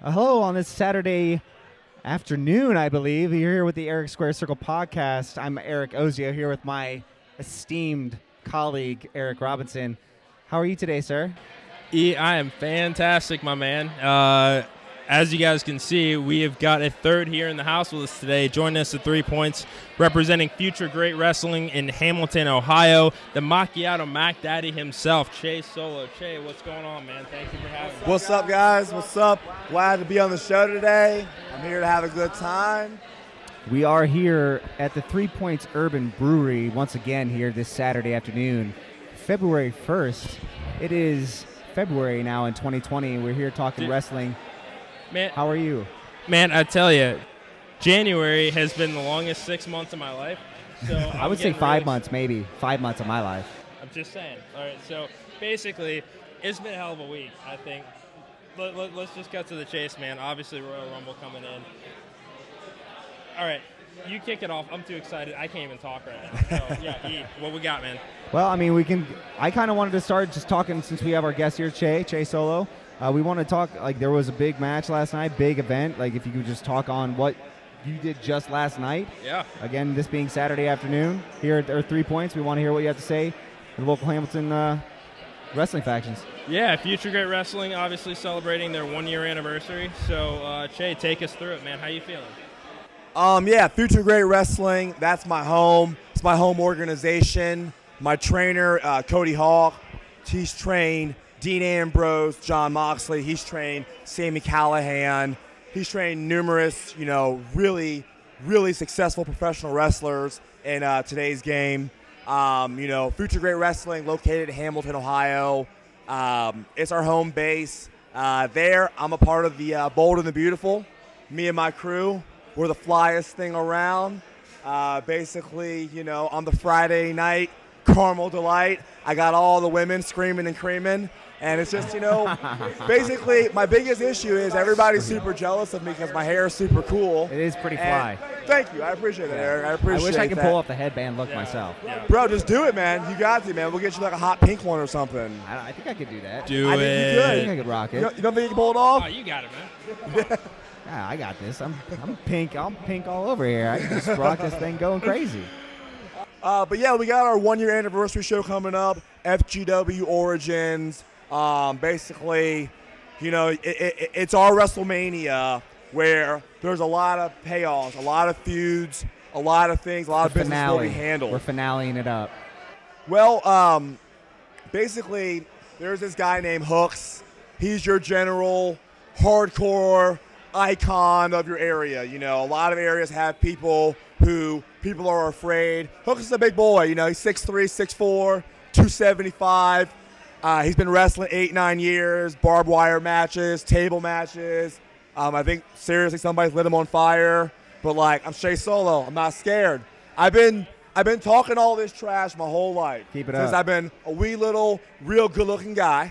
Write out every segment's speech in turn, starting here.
Hello on this Saturday afternoon, I believe. You're here with the Eric Square Circle podcast. I'm Eric Ozio here with my esteemed colleague, Eric Robinson. How are you today, sir? I am fantastic, my man. As you guys can see, we have got a third here in the house with us today. Joining us at 3 Points, representing future great wrestling in Hamilton, Ohio, the Macchiato Mac Daddy himself, Che Solo. Che, what's going on, man? Thank you for having me. What's up, guys? What's up? Glad to be on the show today. I'm here to have a good time. We are here at the 3 Points Urban Brewery once again here this Saturday afternoon, February 1st. It is February now in 2020. We're here talking wrestling. Man, how are you? Man, I tell you, January has been the longest 6 months of my life. So I would say 5 months, maybe. 5 months of my life. I'm just saying. All right, so basically, it's been a hell of a week, I think. Let's just cut to the chase, man. Obviously, Royal Rumble coming in. All right, you kick it off. I'm too excited. I can't even talk right now. So, yeah, what we got, man? Well, I mean, I kind of wanted to start just talking since we have our guest here, Che Solo. We want to talk, like, there was a big match last night, big event. Like, if you could just talk on what you did just last night. Yeah. Again, this being Saturday afternoon here at our 3 Points. We want to hear what you have to say for the local Hamilton wrestling factions. Yeah, Future Great Wrestling obviously celebrating their 1 year anniversary. So, Che, take us through it, man. How you feeling? Yeah, Future Great Wrestling, that's my home. It's my home organization. My trainer, Cody Hawk, he's trained Dean Ambrose, John Moxley. He's trained Sami Callihan. He's trained numerous, really, really successful professional wrestlers in today's game. Future Great Wrestling, located in Hamilton, Ohio. It's our home base. There, I'm a part of the Bold and the Beautiful. Me and my crew, we're the flyest thing around. Basically, on the Friday night, Caramel Delight, I got all the women screaming and creaming. And it's just, basically my biggest issue is everybody's super jealous of me because my hair is super cool. It is pretty fly. Thank you. I appreciate that, Eric. I appreciate I wish I could that. pull off the headband look myself. Yeah. Bro, just do it, man. You got to, man. We'll get you like a hot pink one or something. I think I could do that. I think you could. I think I could rock it. You don't think you can pull it off? Oh, you got it, man. Yeah, I got this. I'm pink. I'm pink all over here. I can just rock this thing going crazy. But yeah, we got our 1 year anniversary show coming up. FGW Origins. Basically, it's our WrestleMania where there's a lot of payoffs, a lot of feuds, a lot of things, a lot of business will be handled. We're finaleing it up. Well, basically, there's this guy named Hooks. He's your general hardcore icon of your area. A lot of areas have people who people are afraid. Hooks is a big boy. He's 6'3", 6'4", 275. He's been wrestling 8-9 years, barbed wire matches, table matches. I think seriously somebody's lit him on fire. But I'm Che Solo. I'm not scared. I've been talking all this trash my whole life. Keep it since up. I've been a wee little, real good-looking guy,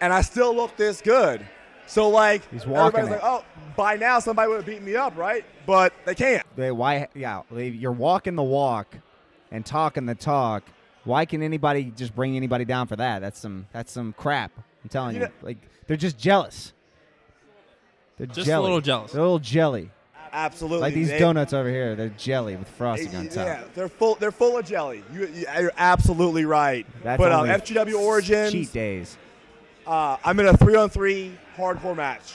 and I still look this good. So He's walking everybody's like, oh, by now somebody would have beaten me up, right? But they can't. You're walking the walk and talking the talk. Why can anybody just bring anybody down for that? That's some crap. I'm telling you. They're just jealous. They're Just jelly. a little jealous. They're a little jelly. Absolutely. Like these donuts over here. They're jelly with frosting on top. Yeah, they're full of jelly. You're absolutely right. That's but only FGW Origins. cheat days. I'm in a 3-on-3 hardcore match.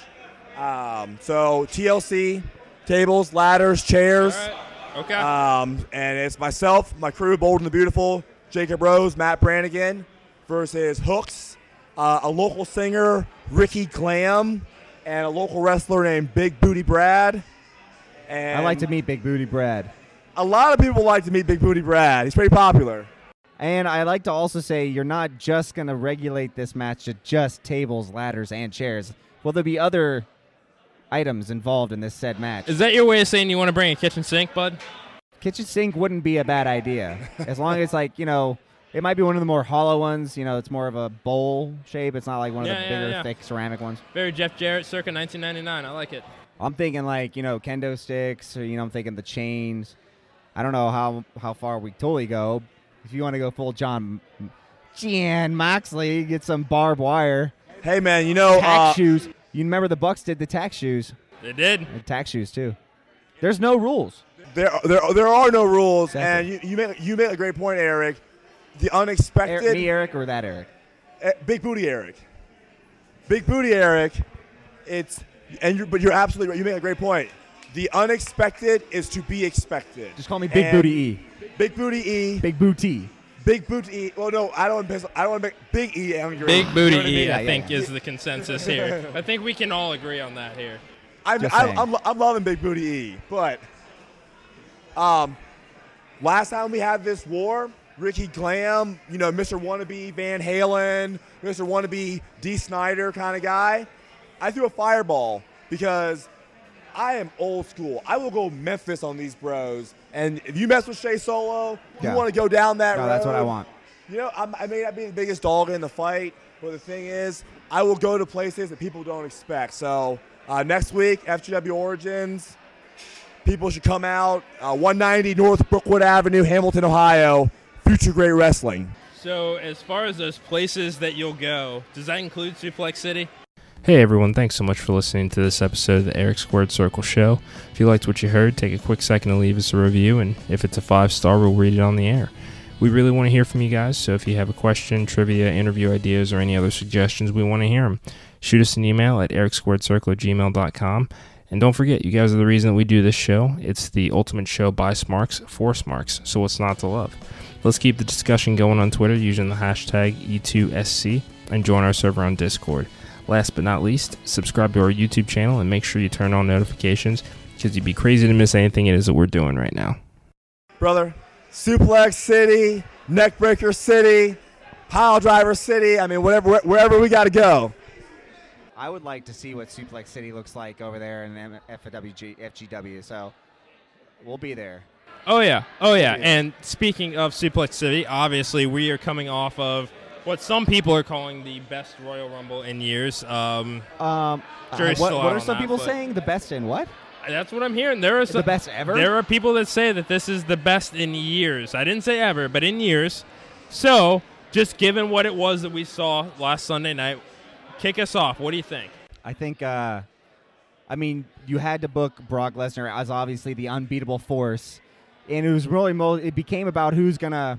So TLC, tables, ladders, chairs. All right. Okay. And it's myself, my crew, Bold and the Beautiful, Jacob Rose, Matt Brannigan, versus Hooks, a local singer, Ricky Clam, and a local wrestler named Big Booty Brad. And I like to meet Big Booty Brad. a lot of people like to meet Big Booty Brad. He's pretty popular. And I like to also say you're not just going to regulate this match to just tables, ladders, and chairs. Will there be other items involved in this said match? Is that your way of saying you want to bring a kitchen sink, bud? Kitchen sink wouldn't be a bad idea. As long as, it might be one of the more hollow ones. It's more of a bowl shape. It's not like one of the bigger, thick ceramic ones. Very Jeff Jarrett, circa 1999. I like it. I'm thinking kendo sticks, or, I'm thinking the chains. I don't know how far we totally go. If you want to go full John Moxley, get some barbed wire. Hey, man, Tack shoes. You remember the Bucks did the tax shoes. They did. And tax shoes, too. There's no rules. There are no rules, Exactly. and you made a great point, Eric. The unexpected. Me, Eric, or that Eric? Big Booty Eric. Big Booty Eric. But you're absolutely right. You made a great point. The unexpected is to be expected. Just call me Big Booty E. Big Booty E. Big Booty. Big Booty E. Well, no, I don't want to make Big E angry. Big Booty You know what I mean? E, I Yeah, think, yeah. is the consensus here. I think we can all agree on that here. I'm loving Big Booty E, but last time we had this war, Ricky Glam, Mr. Wannabe Van Halen, Mr. Wannabe D. Snyder kind of guy, I threw a fireball because I am old school. I will go Memphis on these bros, and if you mess with Shea Solo, you want to go down that road. That's what I want. I may not be the biggest dog in the fight, but the thing is, I will go to places that people don't expect. So next week, FGW Origins, people should come out. 190 North Brookwood Avenue, Hamilton, Ohio. Future Great Wrestling. So as far as those places that you'll go, does that include Suplex City? Hey everyone, thanks so much for listening to this episode of the Eric Squared Circle Show. If you liked what you heard, take a quick second to leave us a review, and if it's a 5-star, we'll read it on the air. We really want to hear from you guys, so if you have a question, trivia, interview ideas, or any other suggestions, we want to hear them. Shoot us an email at ericsquaredcircle@gmail.com. And don't forget, you guys are the reason that we do this show. It's the ultimate show by Smarks, for Smarks, so what's not to love? Let's keep the discussion going on Twitter using the hashtag E2SC, and join our server on Discord. Last but not least, subscribe to our YouTube channel and make sure you turn on notifications, because you'd be crazy to miss anything it is that we're doing right now. Brother, Suplex City, Neckbreaker City, Pile Driver City, wherever we got to go. I would like to see what Suplex City looks like over there in FGW, so we'll be there. Oh, yeah. And speaking of Suplex City, obviously we are coming off of what some people are calling the best Royal Rumble in years. What are some people saying? The best in what? That's what I'm hearing. There are some, the best ever? There are people that say that this is the best in years. I didn't say ever, but in years. So, just given what it was that we saw last Sunday night, kick us off. What do you think? I think, you had to book Brock Lesnar as obviously the unbeatable force. And it was really, it became about who's going to.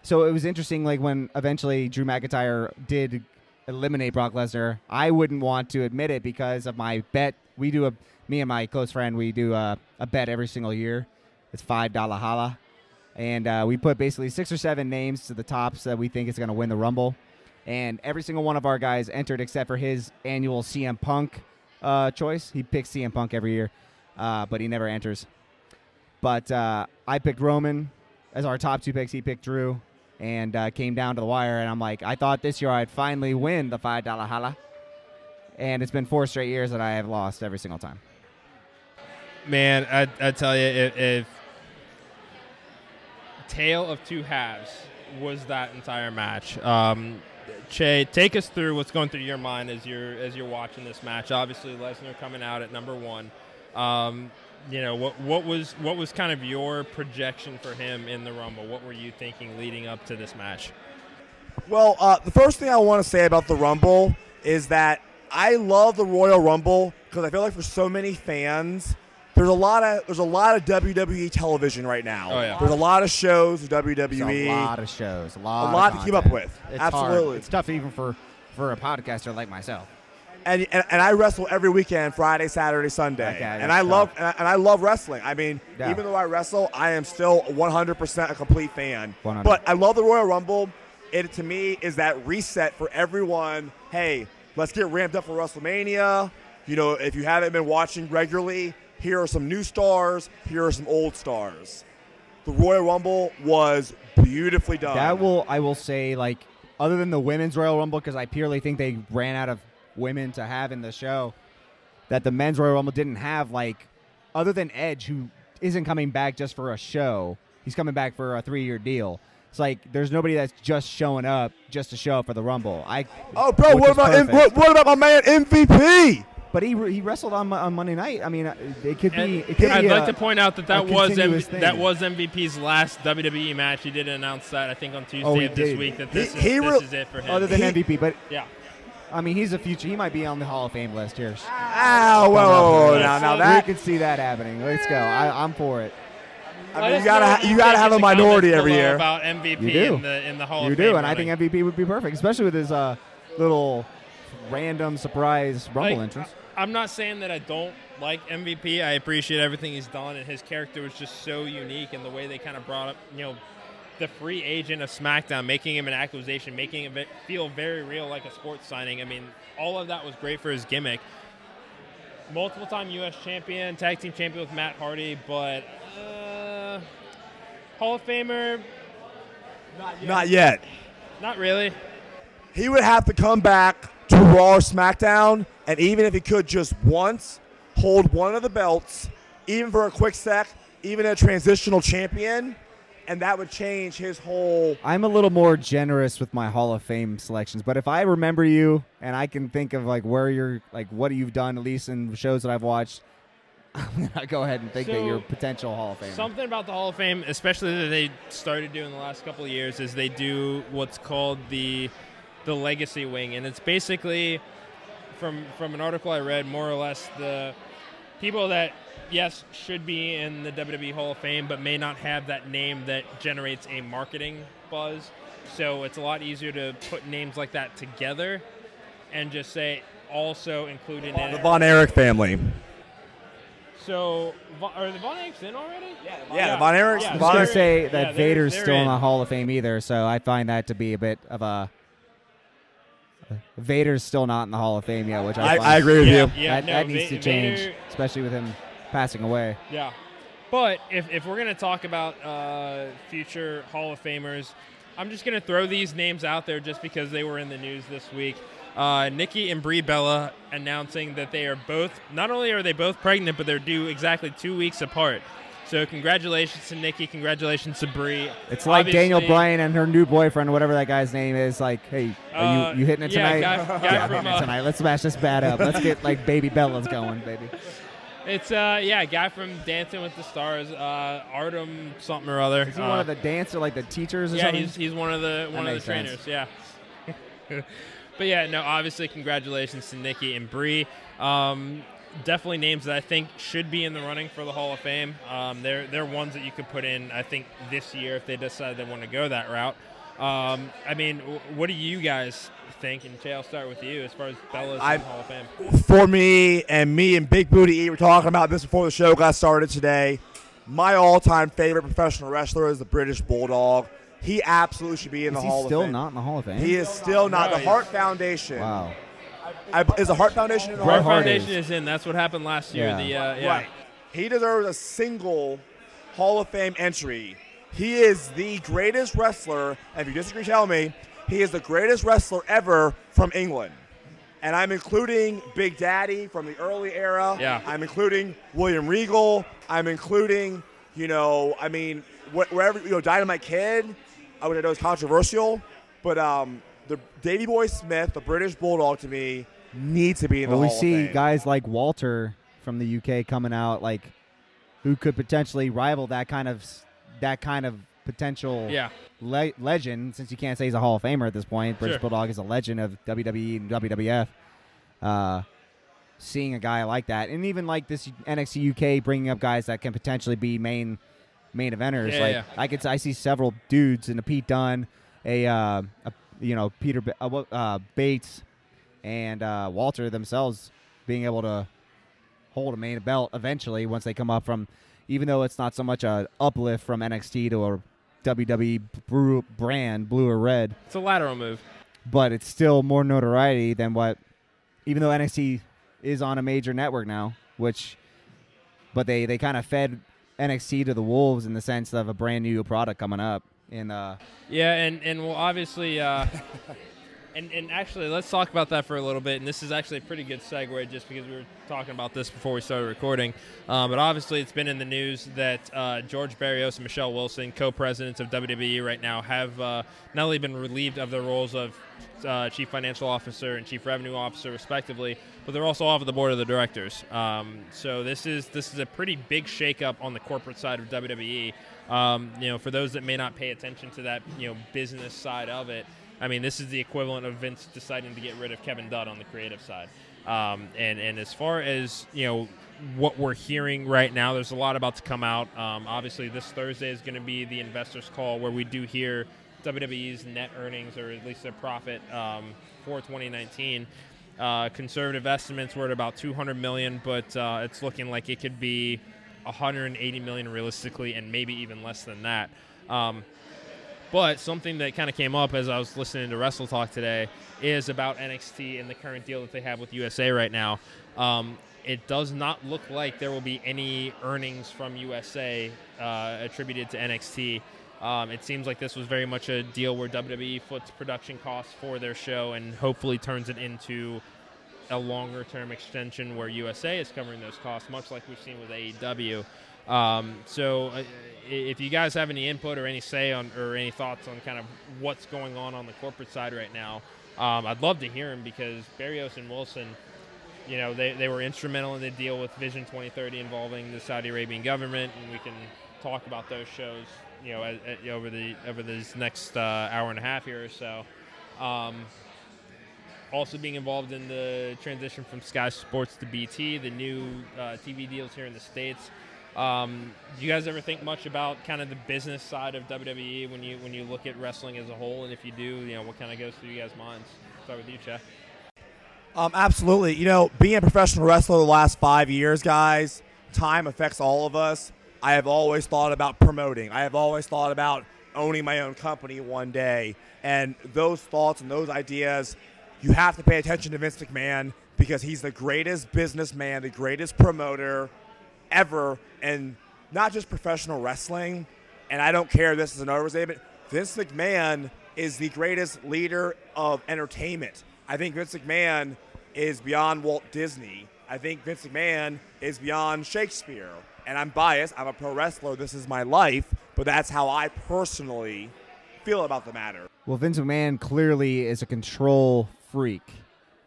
So it was interesting, like when eventually Drew McIntyre did eliminate Brock Lesnar. I wouldn't want to admit it because of my bet. Me and my close friend, we do a bet every single year. It's $5 holla. And we put basically 6 or 7 names to the tops that we think is going to win the Rumble. And every single one of our guys entered except for his annual CM Punk choice. He picks CM Punk every year, but he never enters. But I picked Roman as our top 2 picks. He picked Drew and came down to the wire. And I'm like, I thought this year I'd finally win the $5 holla. And it's been 4 straight years that I have lost every single time. Man, I tell you, if Tale of Two Halves was that entire match. Che, take us through what's going through your mind as you're watching this match. Obviously, Lesnar coming out at number 1. What was kind of your projection for him in the Rumble? What were you thinking leading up to this match? Well, the first thing I want to say about the Rumble is that I love the Royal Rumble because I feel like for so many fans, there's a lot of WWE television right now. Oh, yeah. There's a lot of shows with WWE. There's a lot of shows. A lot to keep up with. It's Absolutely. Hard. It's tough even for a podcaster like myself. And I wrestle every weekend, Friday, Saturday, Sunday. Okay, and I love wrestling. Even though I wrestle, I am still 100% a complete fan. 100. But I love the Royal Rumble. It, to me, is that reset for everyone. Hey, let's get ramped up for WrestleMania. If you haven't been watching regularly, here are some new stars. Here are some old stars. The Royal Rumble was beautifully done. I will say, like, other than the women's Royal Rumble, because I purely think they ran out of women to have in the show, that the men's Royal Rumble didn't have, like, other than Edge, who isn't coming back just for a show. He's coming back for a 3-year deal. It's like there's nobody that's just showing up just to show up for the Rumble. What about my man MVP? But he wrestled on Monday night. It could be. I'd like to point out that was MVP's last WWE match. He did announce that I think on Tuesday of this week that this is it for him. Other than MVP, but yeah, I mean, he's a future. He might be on the Hall of Fame list here. Ow, whoa. Now that we can see that happening. Let's go. I'm for it. I mean, you gotta have a minority every year. About MVP in the Hall of Fame. You do, and I think MVP would be perfect, especially with his little random surprise Rumble entrance. I'm not saying that I don't like MVP. I appreciate everything he's done, and his character was just so unique, and the way they kind of brought up, the free agent of SmackDown, making him an acquisition, making it feel very real, like a sports signing. I mean, all of that was great for his gimmick. Multiple-time U.S. champion, tag team champion with Matt Hardy, but Hall of Famer? Not yet. Not really. He would have to come back to Raw or SmackDown, and even if he could just once, hold one of the belts, even for a quick sec, even a transitional champion, and that would change his whole... I'm a little more generous with my Hall of Fame selections, but if I remember you and I can think of where you're, what you've done, at least in shows that I've watched, I'm gonna go ahead and think that you're a potential Hall of Famer. Something about the Hall of Fame, especially that they started doing the last couple of years, is they do what's called the legacy wing, and it's basically from an article I read, more or less the people that should be in the WWE Hall of Fame, but may not have that name that generates a marketing buzz. So it's a lot easier to put names like that together and just say also included in the Von Erich family. So are the Von Erichs in already? Yeah, the Von Erichs. I was going to say that Vader's still in the Hall of Fame either, so I find that to be a bit of a... Vader's still not in the Hall of Fame yet, which I agree with you. Yeah, that needs to change, especially with him passing away. Yeah. But if we're going to talk about future Hall of Famers, I'm just going to throw these names out there just because they were in the news this week. Nikki and Brie Bella announcing that they are both, not only are they both pregnant, but they're due exactly 2 weeks apart. So congratulations to Nikki, congratulations to Brie. It's like Daniel Bryan and her new boyfriend, whatever that guy's name is. Like, hey, are you hitting it tonight? Guy from, tonight. Let's smash this bad up. Let's get baby Bella's going, baby. It's a guy from Dancing with the Stars, Artem something or other. Is he one of the dancer, the teachers or something? Yeah, he's one of the trainers. Sense. Yeah. But yeah, no, obviously congratulations to Nikki and Brie. Definitely names that I think should be in the running for the Hall of Fame. They're ones that you could put in, I think, this year if they decide they want to go that route. I mean, what do you guys think? And Jay, I'll start with you as far as Bella's in the Hall of Fame. For me and Big Booty E, we're talking about this before the show got started today. My all-time favorite professional wrestler is the British Bulldog. He absolutely should be in the Hall of Fame. Is he still not in the Hall of Fame? He is still not. The Hart Foundation. Wow. Is the Hart Foundation in the Hall Hart of Fame? Foundation is in. That's what happened last year. Yeah. Right. He deserves a single Hall of Fame entry. He is the greatest wrestler, and if you disagree, tell me, he is the greatest wrestler ever from England. And I'm including Big Daddy from the early era. Yeah. I'm including William Regal. I'm including, wherever, Dynamite Kid. I know it's controversial, but the Davey Boy Smith, the British Bulldog, to me, needs to be in the Hall of Fame. We see guys like Walter from the UK coming out, who could potentially rival that kind of potential legend, since you can't say he's a Hall of Famer at this point. British Bulldog is a legend of WWE and WWF. Seeing a guy like that, and even this NXT UK bringing up guys that can potentially be main eventers. I see several dudes in a Pete Dunne, Peter Bates, and Walter themselves being able to hold a main belt eventually once they come up from, even though it's not so much a uplift from NXT to a WWE brand, blue or red. It's a lateral move. But it's still more notoriety than what, even though NXT is on a major network now, but they kind of fed NXT to the wolves in the sense of a brand new product coming up. And well, obviously, and actually, let's talk about that for a little bit. And this is actually a pretty good segue, just because we were talking about this before we started recording. But obviously, it's been in the news that George Barrios and Michelle Wilson, co-presidents of WWE right now, have not only been relieved of their roles of Chief Financial Officer and Chief Revenue Officer, respectively, but they're also off of the board of the directors. So this is a pretty big shakeup on the corporate side of WWE. For those that may not pay attention to that, business side of it, I mean, this is the equivalent of Vince deciding to get rid of Kevin Dunn on the creative side. And as far as, what we're hearing right now, there's a lot about to come out. Obviously, this Thursday is going to be the investors' call where we do hear WWE's net earnings, or at least their profit, for 2019. Conservative estimates were at about $200 million, but it's looking like it could be $180 million realistically, and maybe even less than that. But something that kind of came up as I was listening to Wrestle Talk today is about NXT and the current deal that they have with USA right now. It does not look like there will be any earnings from USA attributed to NXT. It seems like this was very much a deal where WWE foots production costs for their show and hopefully turns it into a longer-term extension where USA is covering those costs, much like we've seen with AEW. So if you guys have any input or any say on or any thoughts on kind of what's going on the corporate side right now, I'd love to hear them, because Barrios and Wilson, they were instrumental in the deal with Vision 2030 involving the Saudi Arabian government, and we can talk about those shows, over this next hour and a half here or so. Also being involved in the transition from Sky Sports to BT, the new TV deals here in the States. Do you guys ever think much about kind of the business side of WWE when you look at wrestling as a whole? And if you do, what kind of goes through you guys' minds? Start with you, Chad. Absolutely. Being a professional wrestler the last 5 years, guys, time affects all of us. I have always thought about promoting. I have always thought about owning my own company one day. And those thoughts and those ideas, you have to pay attention to Vince McMahon, because he's the greatest businessman, the greatest promoter ever, and not just professional wrestling. And I don't care if this is an overstatement. Vince McMahon is the greatest leader of entertainment. I think Vince McMahon is beyond Walt Disney. I think Vince McMahon is beyond Shakespeare. And I'm biased. I'm a pro wrestler. This is my life. But that's how I personally feel about the matter. Well, Vince McMahon clearly is a control freak.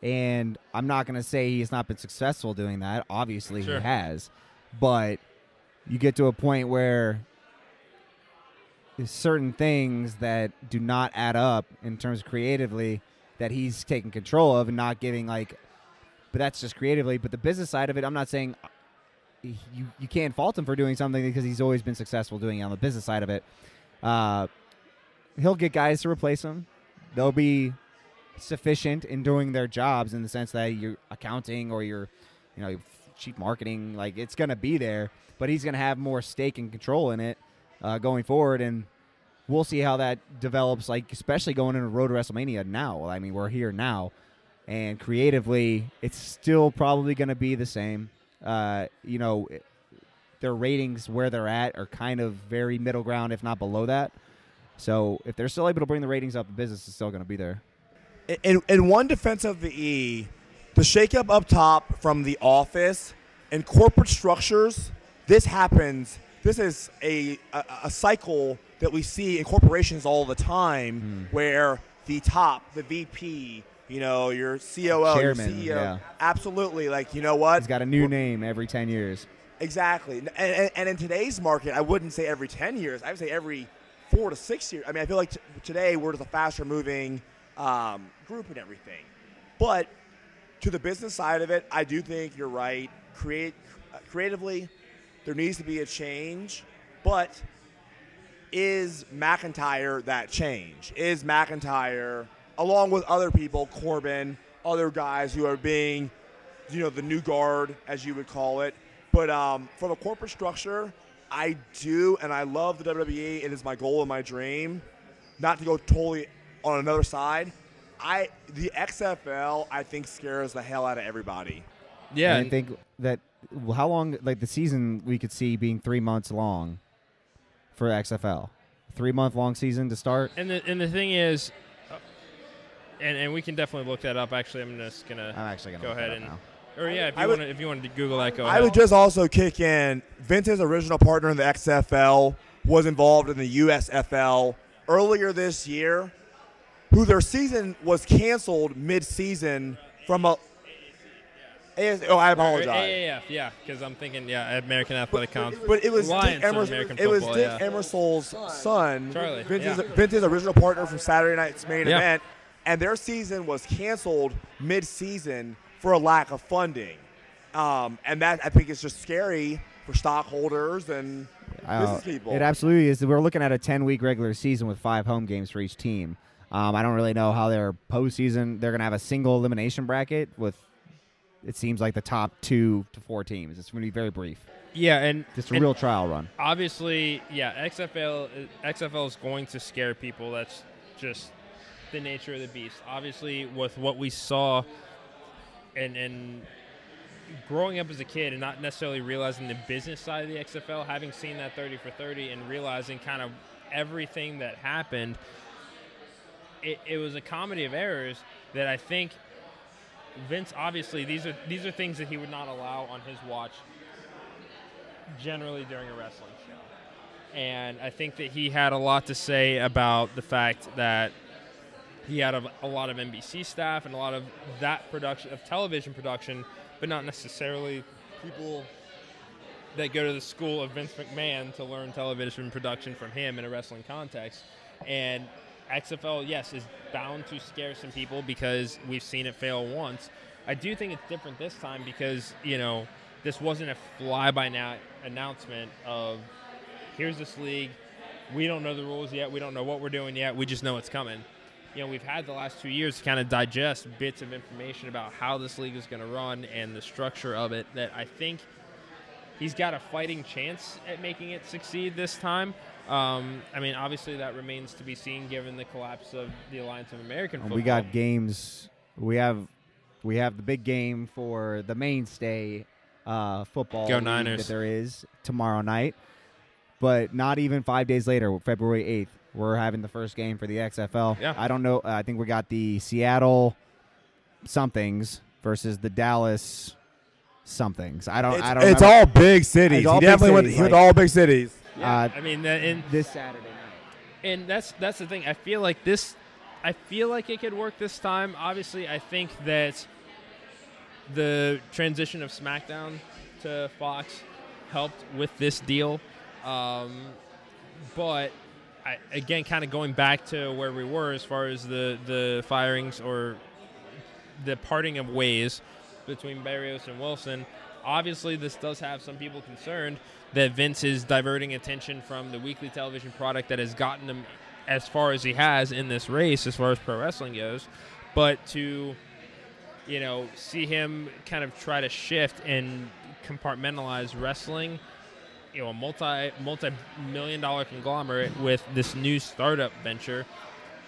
And I'm not going to say he's not been successful doing that. Obviously, Sure. He has. But you get to a point where there's certain things that do not add up in terms of creatively that he's taking control of and not giving, but that's just creatively. But the business side of it, I'm not saying you can't fault him for doing something, because he's always been successful doing it on the business side of it. He'll get guys to replace him. They'll be sufficient in doing their jobs, in the sense that your accounting or your chief marketing, it's going to be there, but he's going to have more stake and control in it going forward, and we'll see how that develops, especially going into Road to WrestleMania now. I mean, we're here now, and creatively, it's still probably going to be the same. Their ratings where they're at are kind of very middle ground, if not below that. So if they're still able to bring the ratings up, the business is still going to be there. In one defense of the E, the shakeup up top from the office and corporate structures, this happens. This is a cycle that we see in corporations all the time, where the top, the VP, your COO, Chairman, your CEO, yeah. Absolutely, you know what? He's got a new name every 10 years. Exactly. And in today's market, I wouldn't say every 10 years. I would say every 4 to 6 years. I mean, I feel like today we're just a faster-moving group and everything. But to the business side of it, I do think you're right. Creatively, there needs to be a change. But is McIntyre that change? Is McIntyre, along with other people, Corbin, other guys who are being, the new guard, as you would call it. But from a corporate structure, I do, and I love the WWE. It is my goal and my dream, not to go totally on another side. The XFL, I think, scares the hell out of everybody. Yeah. And I think that how long, the season we could see being 3 months long for XFL. 3-month long season to start. And the thing is, and we can definitely look that up. Actually, I'm actually gonna go ahead and now. Or yeah, if you wanted to Google that, go ahead. I would just also kick in, Vince's original partner in the XFL was involved in the USFL earlier this year, who their season was canceled mid-season from I apologize. AAF, yeah, because I'm thinking, American Athletic Conference. But it was Lions Dick, of American it was football, Dick yeah. Emersol's son, Charlie, Vince's original partner from Saturday Night's Main Yeah. Event, and their season was canceled mid-season for a lack of funding. And that, I think, is just scary for stockholders and business people. It absolutely is. We're looking at a 10-week regular season with 5 home games for each team. I don't really know how their postseason, they're going to have a single elimination bracket with, it seems like, the top 2 to 4 teams. It's going to be very brief. Yeah, and just a real trial run. Obviously, XFL is going to scare people. That's just the nature of the beast. Obviously, with what we saw and growing up as a kid and not necessarily realizing the business side of the XFL, having seen that 30 for 30 and realizing kind of everything that happened, it was a comedy of errors that I think Vince, obviously, these are things that he would not allow on his watch generally during a wrestling show. And I think that he had a lot to say about the fact that he had a lot of NBC staff and a lot of that production, of television production, but not necessarily people that go to the school of Vince McMahon to learn television production from him in a wrestling context. And XFL, yes, is bound to scare some people because we've seen it fail once. I do think it's different this time because, this wasn't a fly-by-night announcement of, here's this league, we don't know the rules yet, we don't know what we're doing yet, we just know it's coming. We've had the last 2 years to kind of digest bits of information about how this league is going to run and the structure of it, that I think he's got a fighting chance at making it succeed this time. Obviously that remains to be seen given the collapse of the Alliance of American Football. We got games. We have the big game for the mainstay football Go league Niners. that there is tomorrow night. But not even 5 days later, February 8th, we're having the first game for the XFL. Yeah. I don't know. I think we got the Seattle somethings versus the Dallas somethings. I don't. It's all big cities. He definitely went all big cities. Yeah, this Saturday night. And that's the thing. I feel like it could work this time. Obviously, I think that the transition of SmackDown to Fox helped with this deal. But again, kind of going back to where we were as far as the firings or the parting of ways between Barrios and Wilson, obviously this does have some people concerned that Vince is diverting attention from the weekly television product that has gotten him as far as he has in this race as far as pro wrestling goes, but to see him kind of try to shift and compartmentalize wrestling, a multi-million-dollar conglomerate with this new startup venture,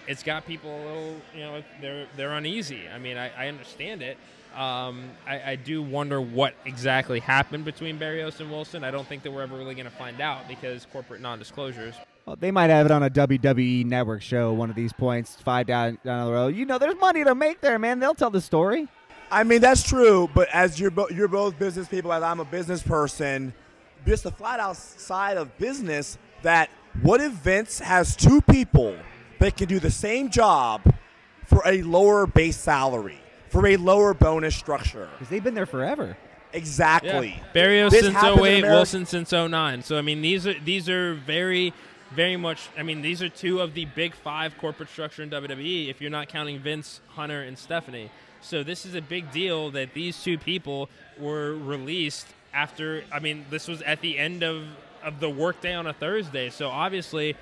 it's got people a little, they're uneasy. I understand it. I do wonder what exactly happened between Barrios and Wilson. I don't think that we're ever really going to find out because corporate non-disclosures. Well, they might have it on a WWE network show one of these points, 5 down the road. There's money to make there, man. They'll tell the story. That's true, but as you're both business people, as I'm a business person, just the flat-out side of business, that what if Vince has 2 people that can do the same job for a lower base salary, for a lower bonus structure? Because they've been there forever. Exactly. Yeah. Barrios since 08, Wilson since 09. So, these are very, very much, these are 2 of the big 5 corporate structure in WWE, if you're not counting Vince, Hunter, and Stephanie. So this is a big deal that these 2 people were released after, this was at the end of the workday on a Thursday. So obviously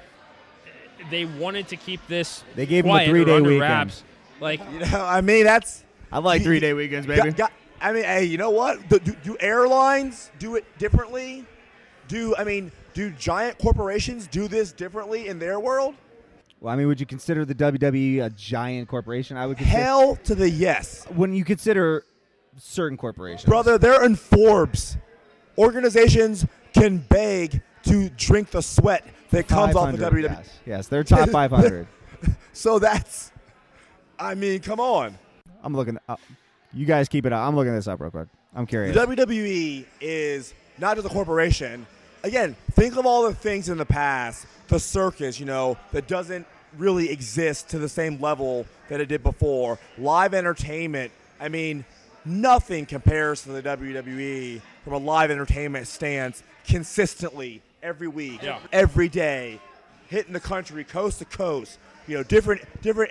they wanted to keep this They gave him a quiet 3-day or under weekend. wraps. That's... I like 3-day weekends, baby. Hey, you know what? Do airlines do it differently? Do giant corporations do this differently in their world? Well, would you consider the WWE a giant corporation? I would. Hell to the yes. When you consider certain corporations. Brother, they're in Forbes. Organizations can beg to drink the sweat that comes off the WWE. Yes, they're top 500. So that's, come on. I'm looking. You guys keep it up. I'm looking this up real quick. I'm curious. The WWE is not just a corporation. Again, think of all the things in the past, the circus, that doesn't really exist to the same level that it did before. Live entertainment. nothing compares to the WWE from a live entertainment stance consistently every week, every day, hitting the country coast to coast. Different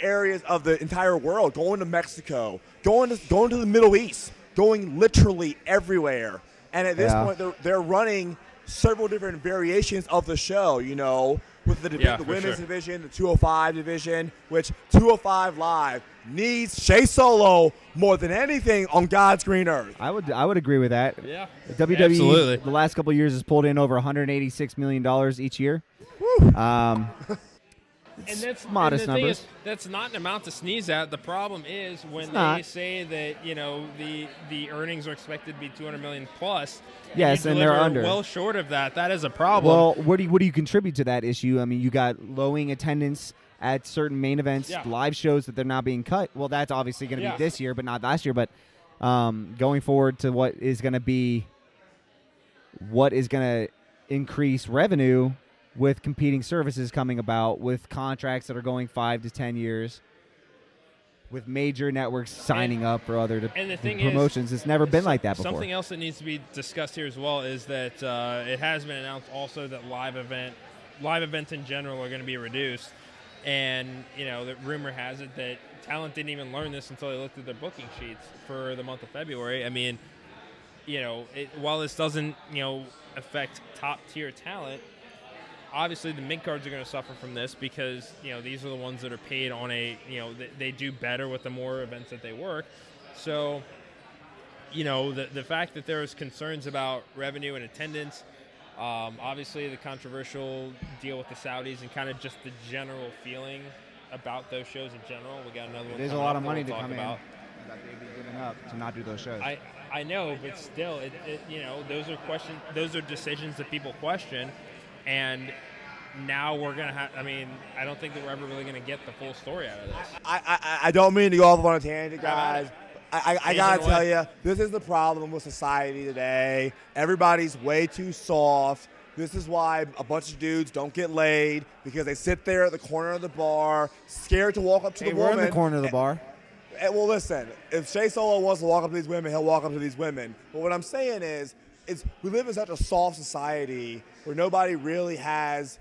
areas of the entire world, going to Mexico, going to the Middle East, going literally everywhere. And at this point, they're running several different variations of the show, with the women's division, the 205 division, which 205 Live needs Shea Solo more than anything on God's green earth. I would agree with that. Yeah. WWE, absolutely. The last couple of years, has pulled in over $186 million each year. And that's modest and the numbers. Thing is, that's not an amount to sneeze at. The problem is when they say that the earnings are expected to be $200 million plus. Yes, and they're under. Well short of that. That is a problem. Well, what do you contribute to that issue? I mean, you got lowing attendance at certain main events, live shows that they're not being cut. Well, that's obviously going to be this year, but not last year. But going forward to what is going to increase revenue with competing services coming about, with contracts that are going 5 to 10 years, with major networks signing up for other promotions. It's never been like that before. Something else that needs to be discussed here as well is that it has been announced also that live events in general are going to be reduced. And, the rumor has it that talent didn't even learn this until they looked at their booking sheets for the month of February. I mean, while this doesn't, affect top-tier talent, obviously the mid-cards are going to suffer from this because, these are the ones that are paid on they do better with the more events that they work. So, the fact that there's concerns about revenue and attendance, obviously the controversial deal with the Saudis and kind of just the general feeling about those shows in general. We got another one. There's a lot of money to come in that they'd be giving up to not do those shows. I know, but still, those are decisions that people question. And now we're going to have – I mean, I don't think that we're ever really going to get the full story out of this. I don't mean to go off on a tangent, guys. I got to tell you, this is the problem with society today. Everybody's way too soft. This is why a bunch of dudes don't get laid, because they sit there at the corner of the bar, scared to walk up to the woman. We're in the corner of the bar. Well, listen, if Shea Solo wants to walk up to these women, he'll walk up to these women. But what I'm saying is we live in such a soft society where nobody really has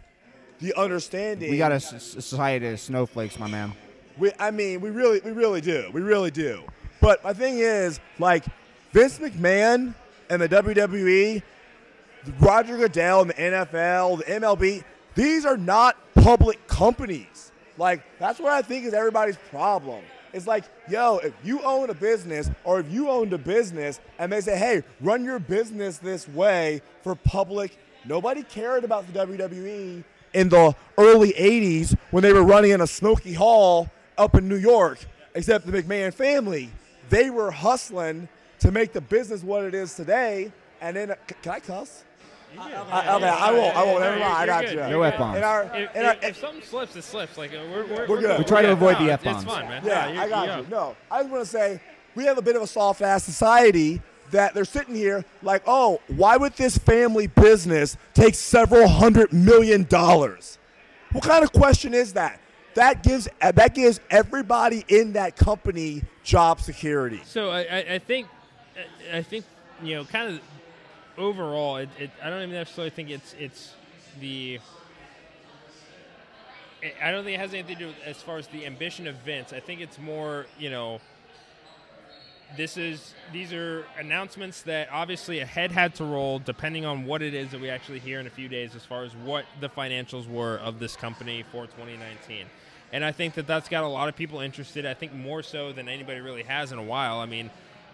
the understanding. We got a society of snowflakes, my man. We really do. We really do. But my thing is, like, Vince McMahon and the WWE, Roger Goodell and the NFL, the MLB, these are not public companies. Like, that's what I think is everybody's problem. It's like, if you own a business or if you owned a business and they say, hey, run your business this way for public, nobody cared about the WWE in the early 80s when they were running in a smoky hall up in New York, except the McMahon family. They were hustling to make the business what it is today. And then, can I cuss? I won't. Never mind. I got you. No F-bombs. If something slips, it slips. Like we're good. We try to avoid the F-bombs. It's fine, man. Yeah, I got you. No, I just want to say we have a bit of a soft-ass society that they're sitting here like, oh, why would this family business take several $100 million? What kind of question is that? That gives everybody in that company job security. So I think kind of. Overall, I don't even necessarily think it's the. I don't think it has anything to do with as far as the ambition of Vince. I think it's more, these are announcements that obviously a head had to roll depending on what it is that we actually hear in a few days as far as what the financials were of this company for 2019. And I think that's got a lot of people interested. I think more so than anybody really has in a while. I mean,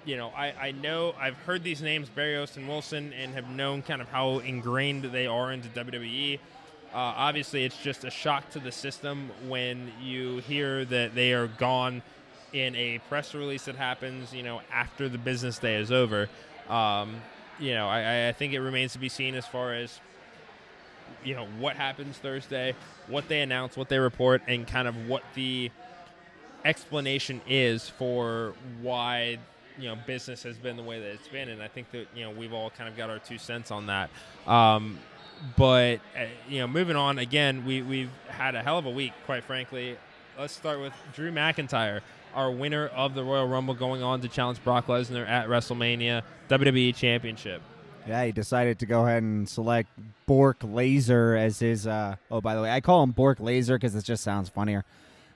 I know I've heard these names, Barrios and Wilson, and have known kind of how ingrained they are into WWE. Obviously, it's just a shock to the system when you hear that they are gone in a press release that happens, after the business day is over. I think it remains to be seen as far as, what happens Thursday, what they announce, what they report, and kind of what the explanation is for why business has been the way that it's been, and I think that we've all kind of got our 2 cents on that. But moving on, again, we've had a hell of a week, quite frankly. let's start with Drew McIntyre, our winner of the Royal Rumble, going on to challenge Brock Lesnar at WrestleMania WWE Championship. Yeah, he decided to go ahead and select Bork Laser as his. Oh, by the way, I call him Bork Laser because it just sounds funnier.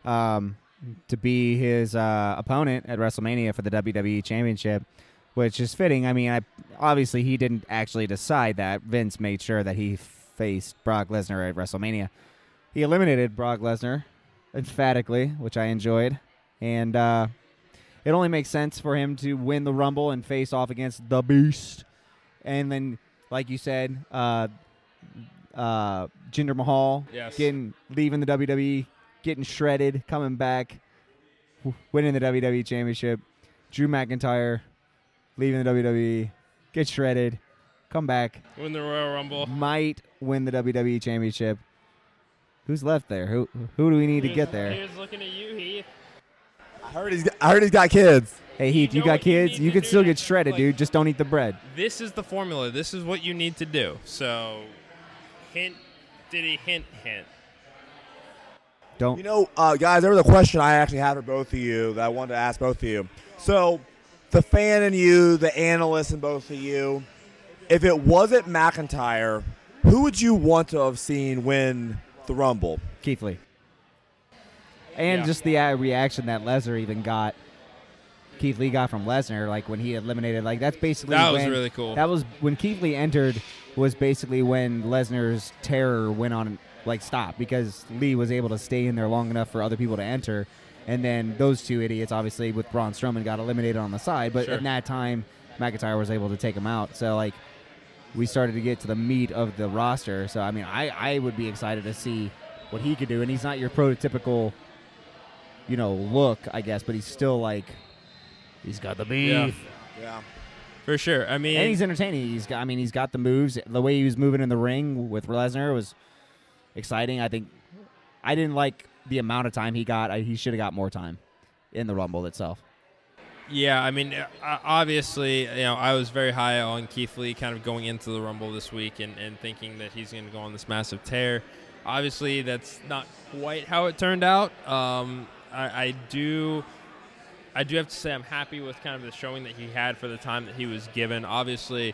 To be his opponent at WrestleMania for the WWE Championship, which is fitting. I mean, obviously he didn't actually decide that. Vince made sure that he faced Brock Lesnar at WrestleMania. He eliminated Brock Lesnar emphatically, which I enjoyed. And it only makes sense for him to win the Rumble and face off against the Beast. And then, like you said, Jinder Mahal leaving the WWE, getting shredded, coming back, winning the WWE Championship. Drew McIntyre leaving the WWE, get shredded, come back, win the Royal Rumble, might win the WWE Championship. Who's left there? Who do we need to get there? Here's looking at you, Heath. I heard he's got kids. Hey, Heath, you got kids? You can still get shredded, dude. Just don't eat the bread. This is the formula. This is what you need to do. So, hint, diddy, hint, hint. Don't. You know, guys, there was a question I actually had for both of you that I wanted to ask both of you. So, the fan in you, the analyst in both of you, if it wasn't McIntyre, who would you want to have seen win the Rumble? Keith Lee. And just the reaction that Lesnar even got. Keith Lee got from Lesnar, like when he eliminated, like that's basically that was really cool. That was when Keith Lee entered. Was basically when Lesnar's terror went on, like stopped, because Lee was able to stay in there long enough for other people to enter, and then those two idiots, obviously with Braun Strowman, got eliminated on the side. But at that time, McIntyre was able to take him out. So like, we started to get to the meat of the roster. So I mean, I would be excited to see what he could do. And he's not your prototypical, look, I guess, but he's still like. He's got the beef. Yeah. For sure. I mean, and he's entertaining. He's got the moves. The way he was moving in the ring with Lesnar was exciting. I think I didn't like the amount of time he got. He should have got more time in the Rumble itself. Yeah, I mean, obviously, I was very high on Keith Lee kind of going into the Rumble this week and thinking that he's going to go on this massive tear. Obviously, that's not quite how it turned out. I do have to say I'm happy with kind of the showing that he had for the time that he was given. Obviously,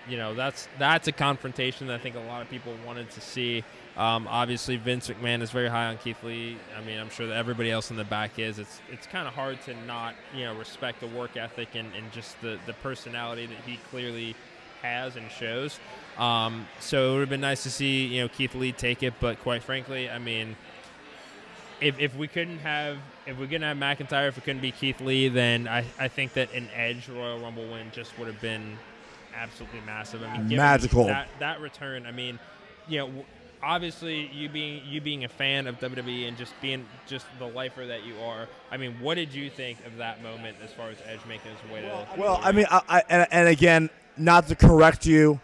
that's a confrontation that I think a lot of people wanted to see. Obviously, Vince McMahon is very high on Keith Lee. I mean, I'm sure that everybody else in the back is. It's kind of hard to not respect the work ethic and just the personality that he clearly has and shows. So it would have been nice to see Keith Lee take it, but quite frankly, I mean. If we couldn't have McIntyre, if it couldn't be Keith Lee, then I think that an Edge Royal Rumble win just would have been absolutely massive. I mean, magical. That return. I mean, obviously you being a fan of WWE and just being the lifer that you are. I mean, what did you think of that moment as far as Edge making his way to? Well, I mean, and again, not to correct you,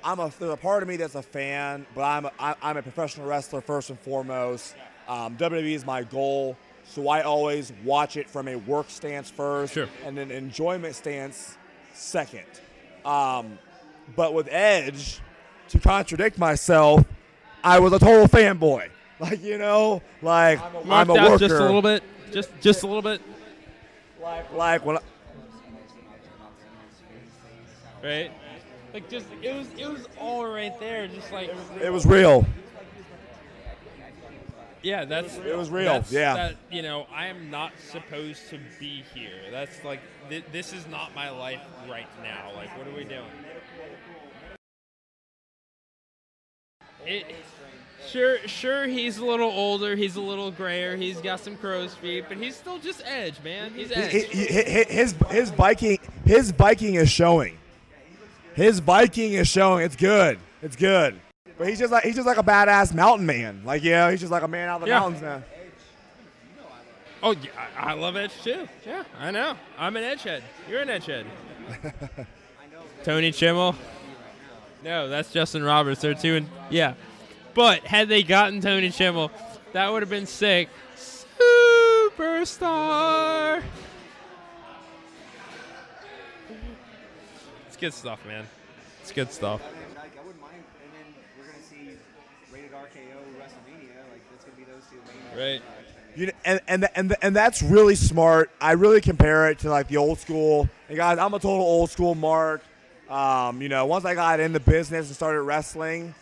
there's a part of me that's a fan, but I'm a professional wrestler first and foremost. WWE is my goal, so I always watch it from a work stance first, and an enjoyment stance second. But with Edge, to contradict myself, I was a total fanboy. I'm a worker. Just a little bit. Just a little bit. Like when. Right. Like it was all right there. Just like it was real. Yeah, it was real. I am not supposed to be here. That's like this is not my life right now. Like, what are we doing? Sure, he's a little older. He's a little grayer. He's got some crow's feet, but he's still just Edge, man. He's Edge. His Viking is showing. His Viking is showing. It's good. It's good. But he's just like a badass mountain man. He's just like a man out of the mountains now. Oh, yeah, I love Edge too. Yeah, I know. I'm an Edge head. You're an Edge head. Tony Chimmel. No, that's Justin Roberts. They're two and yeah. But had they gotten Tony Chimmel, that would have been sick. Superstar. It's good stuff, man. It's good stuff. rated RKO WrestleMania. Like that's gonna be those two main. Right. You know, and that's really smart. I really compare it to like the old school. And guys, I'm a total old school Mark. You know, once I got in the business and started wrestling,